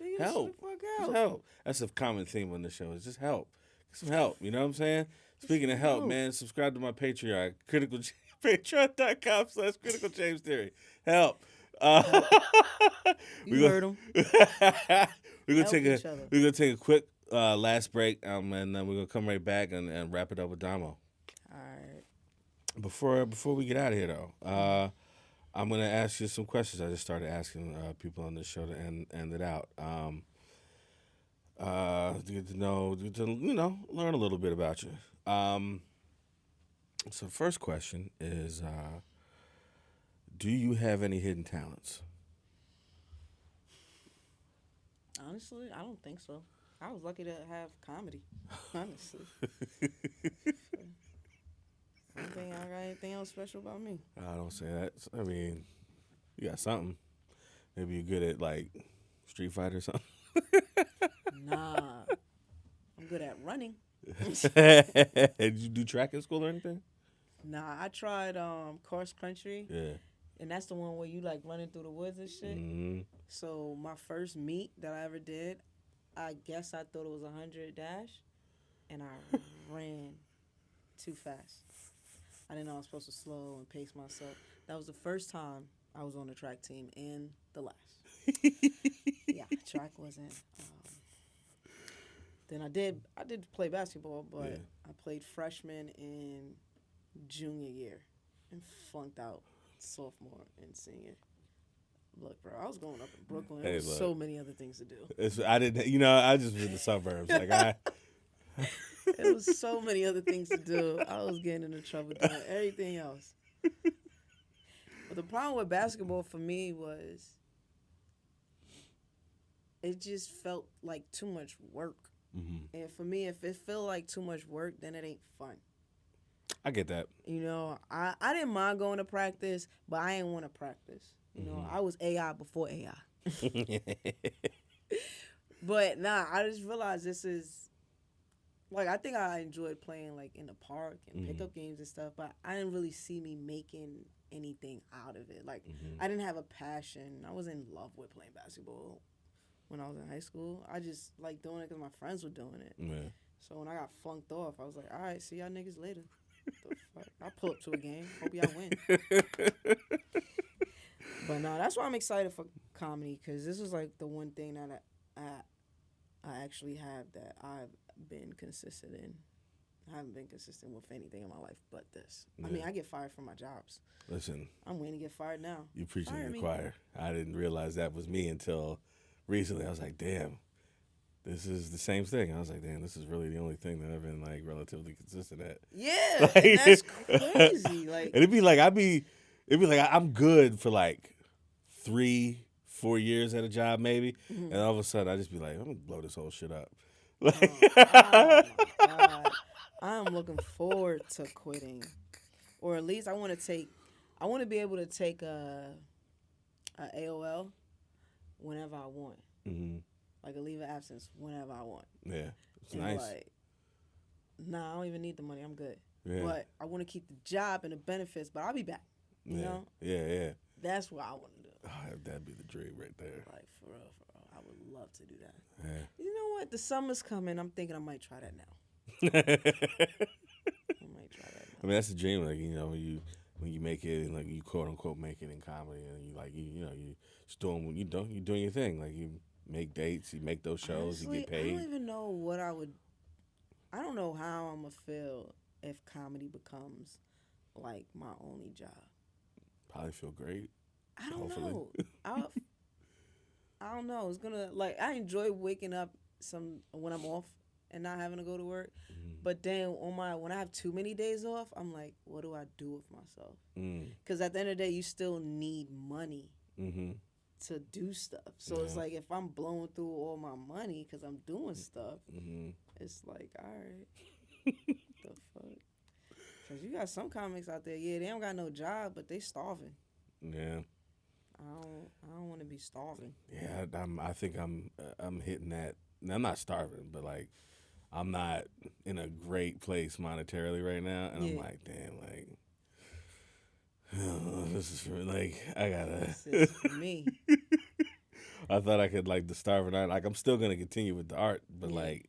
Nigga, Help. shut the fuck Just out. help. That's a common theme on the show. Is just help. Get some help. You know what I'm saying? Speaking of help, man, subscribe to my Patreon. Patreon.com/Critical James Theory. Help. You heard him. We're Help gonna each other. take a quick last break, and then we're gonna come right back and wrap it up with Domo. All right. Before we get out of here, though, I'm gonna ask you some questions. I just started asking people on this show to end it out. To get to know, learn a little bit about you. So the first question is, do you have any hidden talents? Honestly, I don't think so. I was lucky to have comedy. Honestly. I don't think I got anything else special about me. I don't say that. I mean, you got something. Maybe you're good at like Street Fighter or something. Nah. I'm good at running. Did you do track in school or anything? Nah, I tried cross country. Yeah. And that's the one where you like running through the woods and shit. Mm-hmm. So my first meet that I ever did, I guess I thought it was 100 dash, and I ran too fast. I didn't know I was supposed to slow and pace myself. That was the first time I was on the track team and the last. Yeah, track wasn't. Then I did play basketball, but Yeah. I played freshman and junior year and flunked out sophomore and senior. Look, bro, I was growing up in Brooklyn. There was so many other things to do. I just was in the suburbs. Like There was so many other things to do. I was getting into trouble doing everything else. But the problem with basketball for me was it just felt like too much work. Mm-hmm. And for me, if it feel like too much work, then it ain't fun. I get that. You know, I didn't mind going to practice, but I didn't want to practice. You know, I was AI before AI. But nah, I just realized this is, like, I think I enjoyed playing, like, in the park and pickup games and stuff, but I didn't really see me making anything out of it. Like, I didn't have a passion. I was in love with playing basketball when I was in high school. I just liked doing it because my friends were doing it. Yeah. So when I got flunked off, I was like, all right, see y'all niggas later. The fuck? I'll pull up to a game. Hope y'all win. But no, that's why I'm excited for comedy, because this is like the one thing that I actually have that I've been consistent in. I haven't been consistent with anything in my life but this. I mean, I get fired from my jobs. Listen, I'm waiting to get fired now. you preaching Fire to the me. choir. I didn't realize that was me until recently. I was like, damn, this is the same thing. I was like, damn, this is really the only thing that I've been like relatively consistent at. Yeah, and that's crazy. Like, and it'd be like I'm good for like 3-4 years at a job maybe, and all of a sudden I just be like, I'm gonna blow this whole shit up. oh my God. I'm looking forward to quitting, or at least I want to be able to take a AOL whenever I want, like a leave of absence whenever I want. Yeah, it's And nice. like, nah, I don't even need the money. I'm good. Yeah. But I want to keep the job and the benefits. But I'll be back. You know, Yeah. that's what I want to do. Oh, that'd be the dream right there. Like for real, I would love to do that. Yeah. You know what? The summer's coming. I'm thinking I might try that now. I I might try that now. mean, that's the dream. Like, you know, when you make it, and like you quote unquote make it in comedy, and you just doing what you're doing your thing. Like you make dates, you make those shows, Honestly, you get paid. I don't even know what I would. I don't know how I'm gonna feel if comedy becomes like my only job. Probably feel great. I don't Hopefully. know. I don't know. It's gonna I enjoy waking up when I'm off and not having to go to work. But then when I have too many days off, I'm like, what do I do with myself? Because at the end of the day, you still need money to do stuff. So it's like if I'm blowing through all my money because I'm doing stuff, it's like, all right, the fuck. Because you got some comics out there, they don't got no job, but they starving. Yeah. I don't want to be starving. Yeah, I think I'm hitting that. I'm not starving, but like I'm not in a great place monetarily right now, and I'm like, damn, like this is for like I gotta. This is for me. I thought I could like the starve or not. Like I'm still gonna continue with the art, but like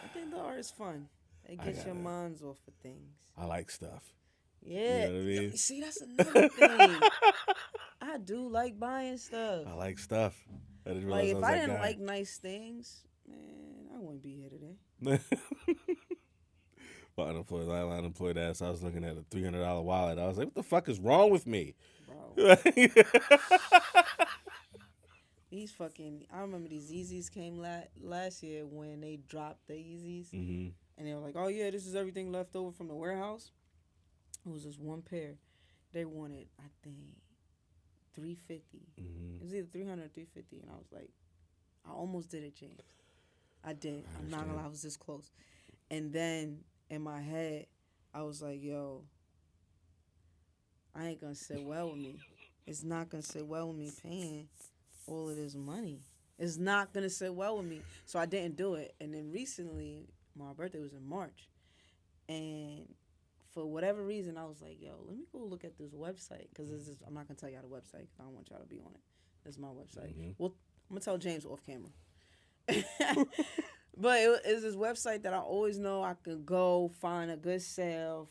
I think the art is fun. It gets your minds off of things. I like stuff. Yeah. You know what I mean? See, that's another thing. I do like buying stuff. I like stuff. I didn't Like realize if I I was didn't that guy. like nice things, man, I wouldn't be here today. My unemployed ass, I was looking at a $300 wallet. I was like, what the fuck is wrong with me? Bro. These fucking, I remember these Yeezys came last year when they dropped the Yeezys. And they were like, oh yeah, this is everything left over from the warehouse. It was just one pair. They wanted, I think, $350. It was either $300 or $350. And I was like, I almost did it, James. I did. I'm not gonna lie, I was this close. And then in my head, I was like, yo, I ain't gonna sit well with me. It's not gonna sit well with me paying all of this money. It's not gonna sit well with me. So I didn't do it. And then recently, my birthday was in March. And for whatever reason, I was like, yo, let me go look at this website. Because I'm not gonna tell y'all the website because I don't want y'all to be on it. This is my website. Well, I'm gonna tell James off camera. But it's this website that I always know I could go find a good sale,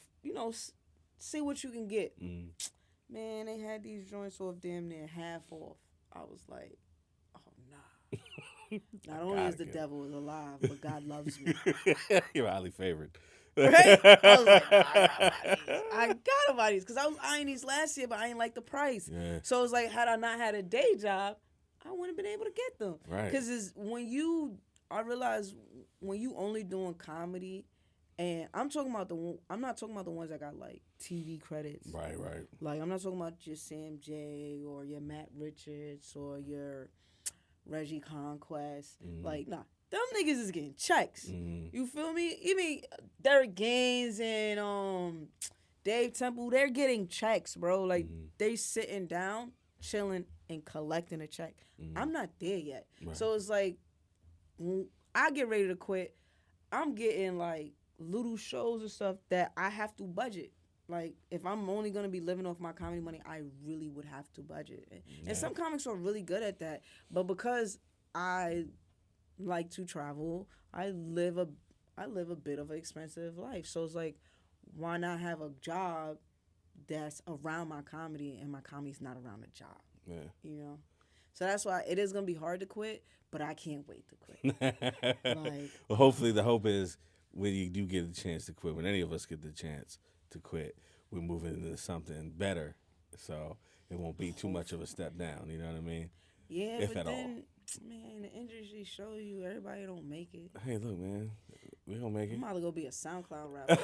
see what you can get. Man, they had these joints off damn near half off. I was like, oh, nah. Not only is the devil is alive, but God loves me. You're highly favored. Right? I was like, I gotta buy these. Because I was eyeing these last year, but I ain't like the price. Yeah. So it's like, had I not had a day job, I wouldn't have been able to get them. Right. Because I realized when you only doing comedy, and I'm not talking about the ones that got like TV credits. Right. Like I'm not talking about your Sam J or your Matt Richards or your Reggie Conquest. Like nah, them niggas is getting checks. You feel me? Even Derek Gaines and Dave Temple, they're getting checks, bro. Like they sitting down, chilling, and collecting a check. I'm not there yet. Right. So it's like when I get ready to quit, I'm getting like little shows and stuff that I have to budget. Like if I'm only gonna be living off my comedy money, I really would have to budget. And some comics are really good at that. But because I like to travel, I live a bit of an expensive life. So it's like, why not have a job that's around my comedy and my comedy's not around a job? Yeah. So that's why it is gonna be hard to quit, but I can't wait to quit. Well, hopefully the hope is when you do get a chance to quit, when any of us get the chance to quit, we're moving into something better. So it won't be too much of a step down. You know what I mean? Yeah, If but at then, man, the industry show you everybody don't make it. all. Hey, look, man, we gonna make I'm it. about to go be a SoundCloud rapper.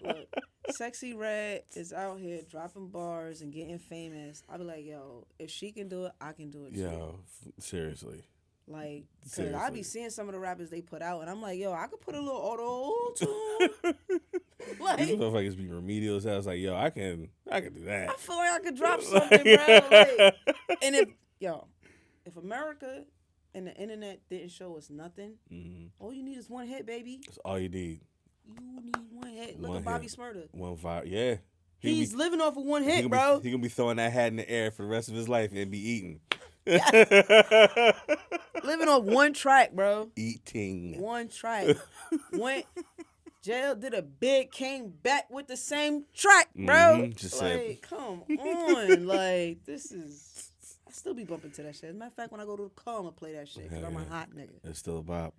Look, Sexy Red is out here dropping bars and getting famous. I'll be like, yo, if she can do it, I can do it too. Yo, seriously. Like, cause I Seriously. be seeing some of the rappers they put out, and I'm like, yo, I could put a little auto-tune. These Like, motherfuckers be remedials. I was like, yo, I can do that. I feel like I could drop something, bro. Like, and if America and the internet didn't show us nothing, all you need is one hit, baby. That's all you need. You need one hit. Look One at Bobby hit. Smurda. One fire. Yeah. He's living off of one hit, bro. He gonna be throwing that hat in the air for the rest of his life and be eating. Living off one track, bro. Eating. One track. Went jail, did a bid, came back with the same track, bro. Just like, said- come on. Like, this is... I still be bumping to that shit. As a matter of fact, when I go to the car, I'm going to play that shit because I'm a hot nigga. It's still a bop.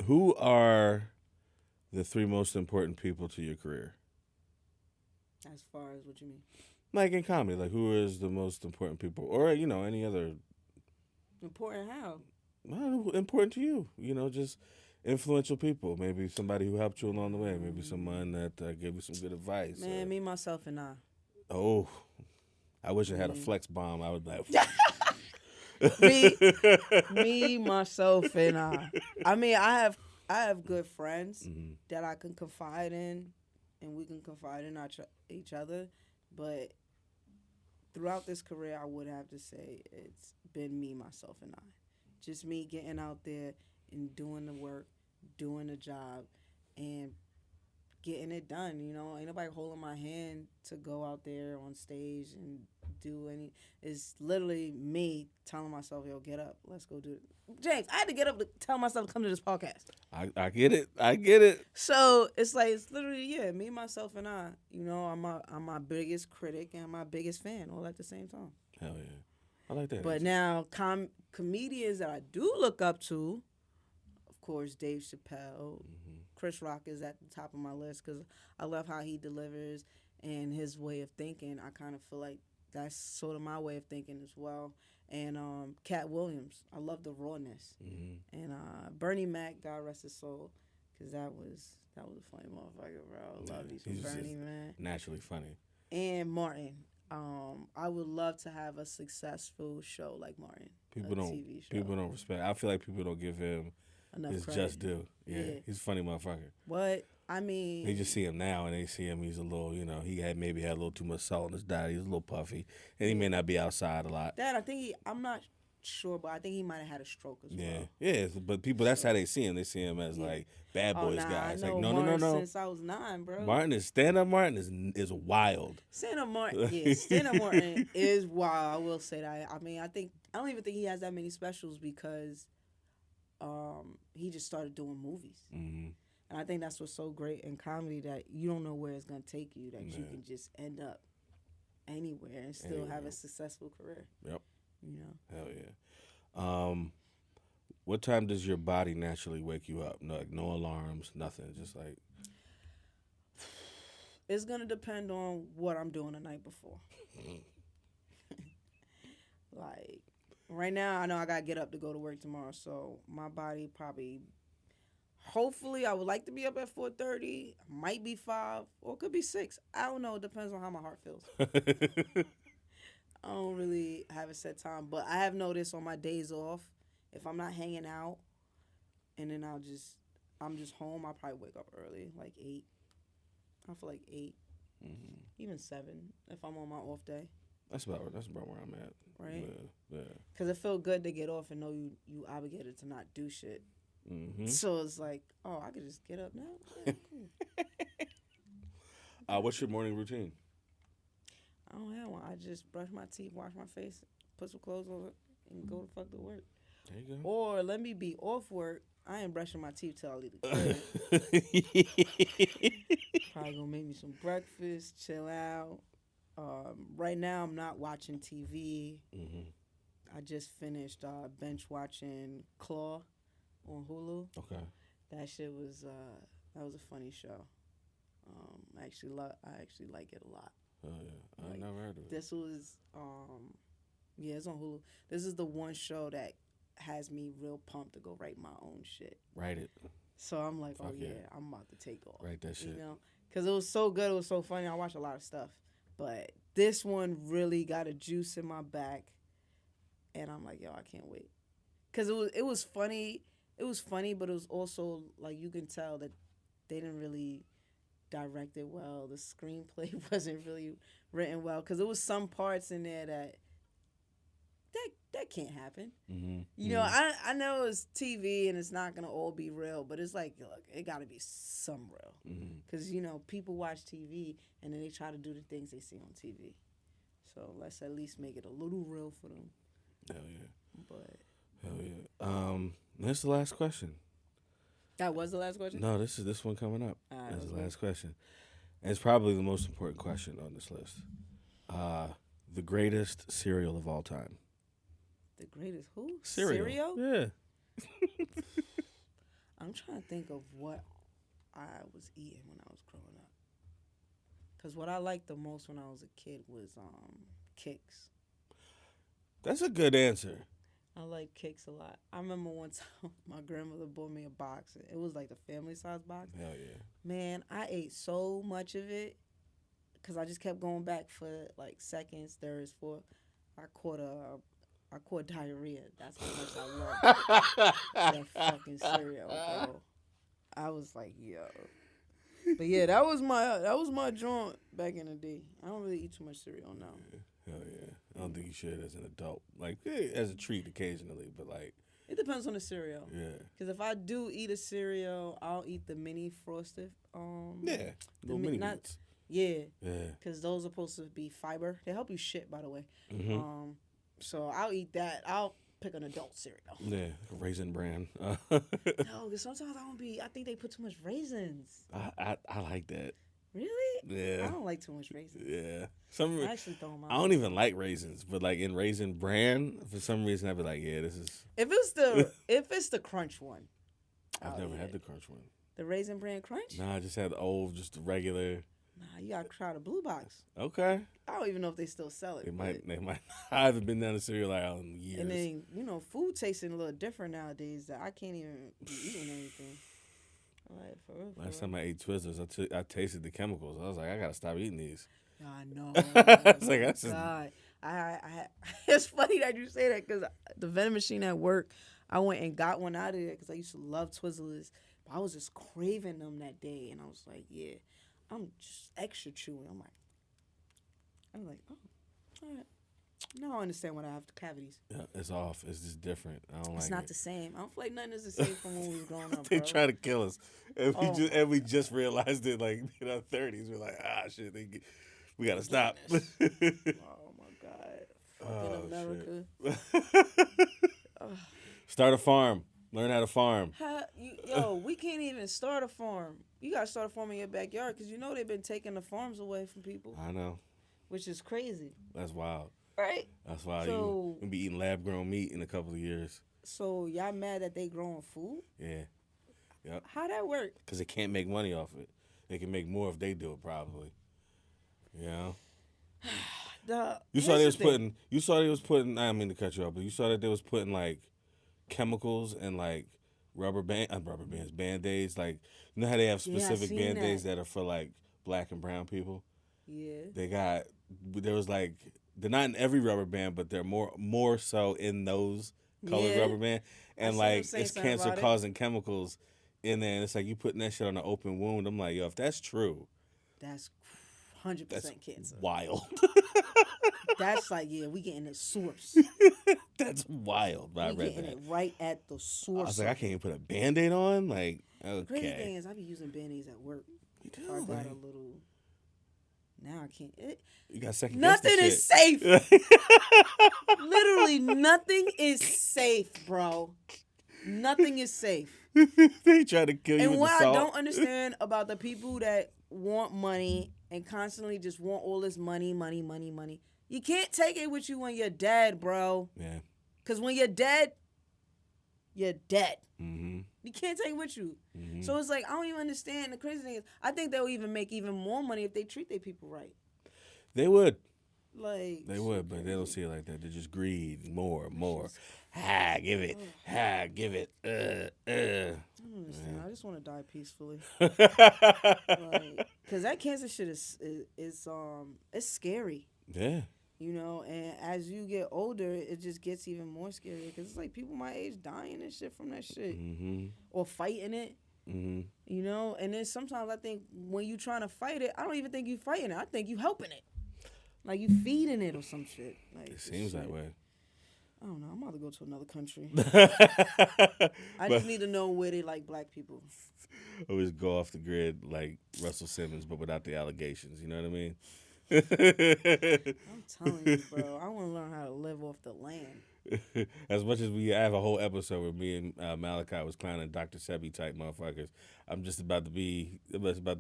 Who are the 3 most important people to your career? As far as what you mean? Like in comedy, like who is the most important people? Or, any other... Important how? I don't know, important to you. Just influential people. Maybe somebody who helped you along the way. Maybe someone that gave you some good advice. Man, me, myself, and I. Oh, I wish I had a flex bomb. I would be like... me, myself, and I. I mean, I have good friends that I can confide in, and we can confide in each other. But throughout this career, I would have to say it's been me, myself, and I. Just me getting out there and doing the work, doing the job, and getting it done. Ain't nobody holding my hand to go out there on stage and do any. It's literally me telling myself, yo, get up, let's go do it. James, I had to get up to tell myself to come to this podcast. I get it. So it's like, it's literally, me, myself, and I. I'm my biggest critic and my biggest fan all at the same time. Hell yeah. I like that. But now, comedians that I do look up to, of course, Dave Chappelle, Chris Rock is at the top of my list because I love how he delivers and his way of thinking. I kind of feel like that's sort of my way of thinking as well. And Cat Williams, I love the rawness. And Bernie Mac, God rest his soul, because that was a funny motherfucker, bro. I love you some Bernie, man. Naturally funny. And Martin. I would love to have a successful show like Martin. People don't respect. I feel like people don't give him enough his credit. just due. Yeah, he's a funny motherfucker. What I mean, They just see him now, and they see him. He's a little, he maybe had a little too much salt in his diet. He's a little puffy, and he may not be outside a lot. Dad, I think I'm not sure, but I think he might have had a stroke as well. Yeah. But people, that's how they see him. They see him as like bad boys guys. I know Like Martin no. Since I was 9, bro. Martin is wild. Stand-up Martin is wild. I will say that. I mean, I don't even think he has that many specials because he just started doing movies. And I think that's what's so great in comedy, that you don't know where it's going to take you, that you can just end up anywhere and still have a successful career. Yep. Hell yeah. What time does your body naturally wake you up? No alarms, nothing. Just like... It's going to depend on what I'm doing the night before. Like, right now, I know I got to get up to go to work tomorrow, so my body probably... Hopefully, I would like to be up at 4:30. Might be 5, or it could be 6. I don't know. It depends on how my heart feels. I don't really have a set time, but I have noticed on my days off, if I'm not hanging out, and then I'm just home, I'll probably wake up early, like 8. I feel like 8, even 7, if I'm on my off day. That's about where I'm at. Right? Yeah. Because it feels good to get off and know you obligated to not do shit. So it's like, oh, I could just get up now. Yeah, cool. What's your morning routine? I don't have one. I just brush my teeth, wash my face, put some clothes on, and go to fuck to work. There you go. Or let me be off work. I ain't brushing my teeth till I leave the crib. Probably gonna make me some breakfast, chill out. Right now, I'm not watching TV. I just finished bench watching Claw on Hulu. Okay. That shit was that was a funny show. I actually like it a lot. Oh yeah, I Like, never heard of it. This was yeah, it's on Hulu. This is the one show that has me real pumped to go write my own shit. Write it. So I'm like, Fuck oh yeah, yeah. I'm about to take off. Write that shit. You know, because it was so good, it was so funny. I watch a lot of stuff, but this one really got a juice in my back, and I'm like, yo, I can't wait. Because it was funny. It was funny, but it was also like you can tell that they didn't really direct it well. The screenplay wasn't really written well because there was some parts in there that can't happen. Mm-hmm. You know, I know it's TV and it's not gonna all be real, but it's like, look, it gotta be some real. Because you know, people watch TV and then they try to do the things they see on TV. So let's at least make it a little real for them. Hell yeah. But Hell yeah. This is the last question. that was the last question. No, this one coming up. All right, That's the let's go. last question. And it's probably the most important question on this list. The greatest cereal of all time. The greatest who? Cereal. Yeah. I'm trying to think of what I was eating when I was growing up. Cause what I liked the most when I was a kid was Kix. That's a good answer. I like Kix a lot. I remember one time my grandmother bought me a box. It was like the family size box. Hell yeah. Man, I ate so much of it because I just kept going back for like seconds, thirds, fourths. I caught diarrhea. That's how much I loved that fucking cereal, bro. I was like, yo. But yeah, that was my joint back in the day. I don't really eat too much cereal now. Hell yeah. I don't think you should as an adult. Like, as a treat occasionally, but like. It depends on the cereal. Yeah. Because if I do eat a cereal, I'll eat the mini frosted. Yeah. Little mini wheats. Yeah. Yeah. Because those are supposed to be fiber. They help you shit, by the way. Mm-hmm. So I'll eat that. I'll pick an adult cereal. Yeah. Raisin Bran. No, because sometimes I think they put too much raisins. I like that. Really? Yeah. I don't like too much raisins. Yeah. I actually throw them out. I don't even like raisins, but like in Raisin Bran, for some reason I'd be like, yeah, this is. If it's the crunch one. I've I'll never eat had it. the crunch one. The Raisin Bran Crunch? Nah, I just had the old, just the regular. Nah, you gotta try the blue box. Okay. I don't even know if they still sell it. They but- might. I haven't been down the cereal aisle in years. And then, food tasting a little different nowadays that I can't even be eating anything. Like, for real. Last time I ate Twizzlers, I tasted the chemicals. I was like, I gotta stop eating these. I know. It's like, that's just- God. It's funny that you say that because the vending machine at work, I went and got one out of there because I used to love Twizzlers. But I was just craving them that day. And I was like, yeah, I'm just extra chewing. I'm like, oh, all right. Now I understand why I have cavities. Yeah, it's off. It's just different. I don't It's like not it. the same. I don't feel like nothing is the same from when we was growing up, They bro. try to kill us, and Oh. we just realized it like in our 30s. We're like, shit, we gotta stop. Oh my God. Fucking Oh, America. Start a farm. Learn how to farm. We can't even start a farm. You gotta start a farm in your backyard because they've been taking the farms away from people, I know. which is crazy, That's wild. right? That's wild. So- You'll be eating lab grown meat in a couple of years. So y'all mad that they growing food? Yeah. Yep. How that work? Because they can't make money off it. They can make more if they do it, probably. You know? You saw they was putting. I didn't mean to cut you off, but you saw that they was putting like chemicals and like Band-Aids. Like, you know how they have Yeah, I specific seen Band-Aids that. that are for like black and brown people? Yeah. There was like, they're not in every rubber band, but they're more so in those colored Yeah. rubber band. And seen like, them saying it's something cancer about it. causing chemicals in there. And it's like, you putting that shit on an open wound. I'm like, yo, if that's true, That's 100% that's cancer. wild. That's like, yeah, we getting the source. That's wild. But I We read getting that. it right at the source. I was like, I can't even put a Band-Aid on? Like, The crazy thing okay. is, I be using Band-Aids at work. You do, If I got like, a little. Now I can't. you got second Nothing guess is the safe. shit. Literally, nothing is safe, bro. Nothing is safe. They try to kill you And with what the I salt. don't understand about the people that want money and constantly just want all this money. You can't take it with you when you're dead, bro. Yeah. Because when you're dead, you're dead. Mm-hmm. You can't take it with you. Mm-hmm. So it's like, I don't even understand. The crazy thing is, I think they'll even make even more money if they treat their people right. They would. Like they would, but they don't see it like that. They just greed more. Give it. Give it. I don't understand. Yeah. I just want to die peacefully. Like, cause that cancer shit is it's scary. Yeah. You know, and as you get older, it just gets even more scary because it's like people my age dying and shit from that shit, or fighting it. Mm-hmm. You know, and then sometimes I think when you trying to fight it, I don't even think you fighting it. I think you helping it, like you feeding it or some shit. Like it seems that way. I don't know. I'm about to go to another country. I just need to know where they like black people. Always go off the grid like Russell Simmons, but without the allegations. You know what I mean? I'm telling you, bro. I want to learn how to live off the land. As much as we have a whole episode where me and Malachi was clowning Dr. Sebi type motherfuckers, I'm just about to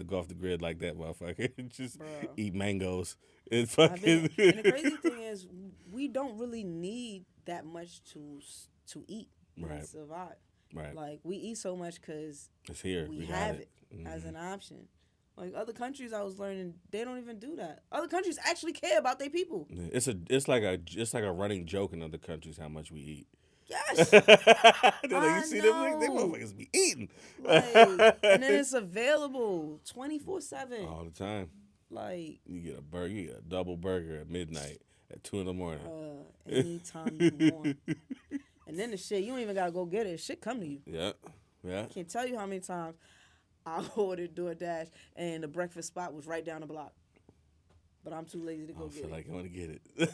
go off the grid like that motherfucker. Just eat mangoes. And fucking. And the crazy thing is, we don't really need that much to eat and survive. Right. Like we eat so much because it's here. We have it as an option. Like other countries, I was learning they don't even do that. Other countries actually care about their people. It's like a running joke in other countries how much we eat. Yes, like, you see them, they motherfuckers be eating. Like, and then it's available 24/7 all the time. Like you get a double burger at midnight at 2 a.m. Anytime you want. And then the shit, you don't even gotta go get it. Shit come to you. Yeah. I can't tell you how many times I ordered DoorDash and the breakfast spot was right down the block. But I'm too lazy to go get it. I feel like I want to get it. Like,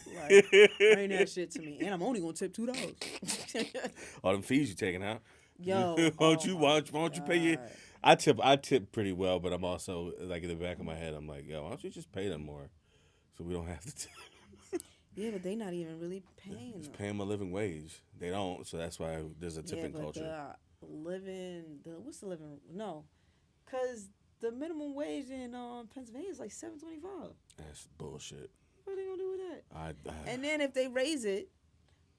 bring that shit to me. And I'm only going to tip $2. All them fees you taking out. Yo. why don't you pay your... I tip pretty well, but I'm also, like, in the back of my head, I'm like, yo, why don't you just pay them more so we don't have to tip? Yeah, but they not even really paying them. Just paying them a living wage. They don't, so that's why there's a tipping culture. What's the living... No. Because the minimum wage in Pennsylvania is like $7.25. That's bullshit. What are they going to do with that? And then if they raise it,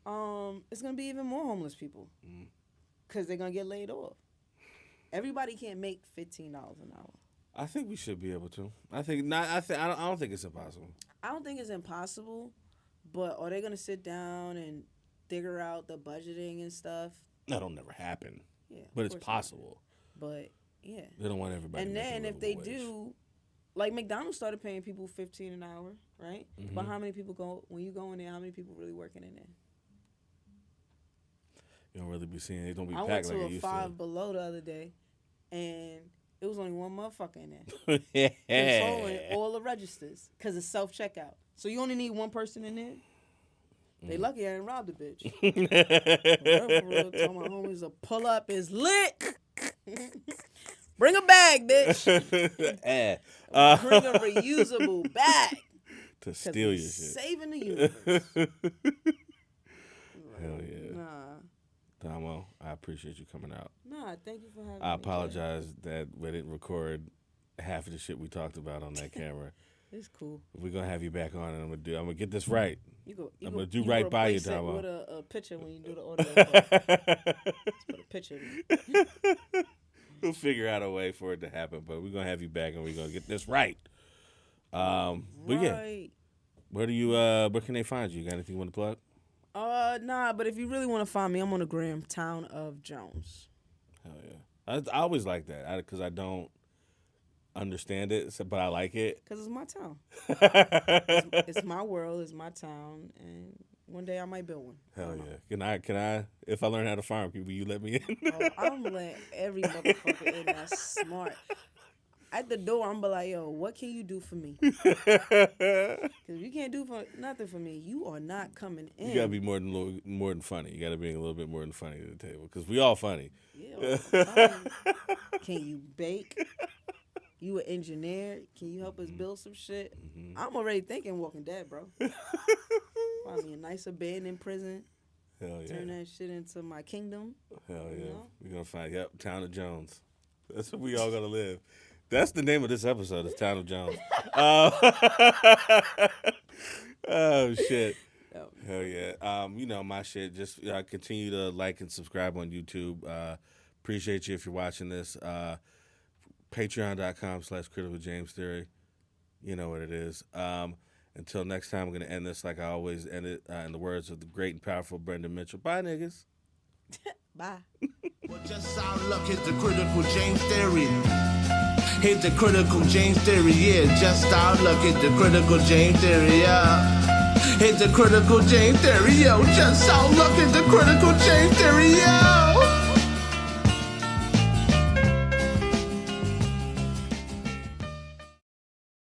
it's going to be even more homeless people. Because they're going to get laid off. Everybody can't make $15 an hour. I think we should be able to. I think not. I don't think it's impossible. I don't think it's impossible, but are they going to sit down and figure out the budgeting and stuff? That'll never happen. Yeah, but it's possible. But... Yeah. They don't want everybody. And then if they do, like McDonald's started paying people $15 an hour, right? Mm-hmm. But how many people when you go in there, how many people really working in there? You don't really be seeing it. Don't be packed like it used to. I went to a Five Below the other day, and it was only one motherfucker in there. Controlling all the registers because it's self-checkout. So you only need one person in there? They lucky I didn't rob the bitch. For real, tell my homies to pull up is lit. Bring a bag, bitch. Bring a reusable bag. To steal your shit. Saving the universe. Hell yeah. Nah. Domo, I appreciate you coming out. Nah, thank you for having me. I apologize that we didn't record half of the shit we talked about on that camera. It's cool. We're gonna have you back on, and I'm gonna get this right. I'm gonna do you right by you, Domo. With a picture when you do the audio. Let's put a picture. We'll figure out a way for it to happen, but we're gonna have you back, and we're gonna get this right. But yeah, where can they find you? Got anything you want to plug? Nah, but if you really want to find me, I'm on the gram, Town of Jones. Hell yeah, I always like that because I don't understand it, but I like it. Because it's my town. It's my world, it's my town, and one day I might build one. Hell yeah. Can I, if I learn how to farm, will you let me in? I'm going to let every motherfucker in that's smart. At the door, I'm going to be like, yo, what can you do for me? Because if you can't do nothing for me, you are not coming in. You got to be more than funny. You got to bring a little bit more than funny to the table because we all funny. Yeah. Can you bake? You an engineer? Can you help us build some shit? Mm-hmm. I'm already thinking Walking Dead, bro. Find me a nice abandoned prison. Hell yeah. Turn that shit into my kingdom. Hell yeah. You know? We're going to find, Town of Jones. That's where we all going to live. That's the name of this episode, is Town of Jones. Oh, shit. Hell yeah. You know, my shit, just continue to like and subscribe on YouTube. Appreciate you if you're watching this. Patreon.com/criticalJamesTheory. You know what it is. Until next time, I'm going to end this like I always end it in the words of the great and powerful Brendan Mitchell. Bye, niggas. Bye. Well, just our luck hit the critical James theory. Hit the critical James theory, yeah. Just our luck hit the critical James theory, yeah. Hit the critical James theory, yo. Just our luck hit the critical James theory, yo.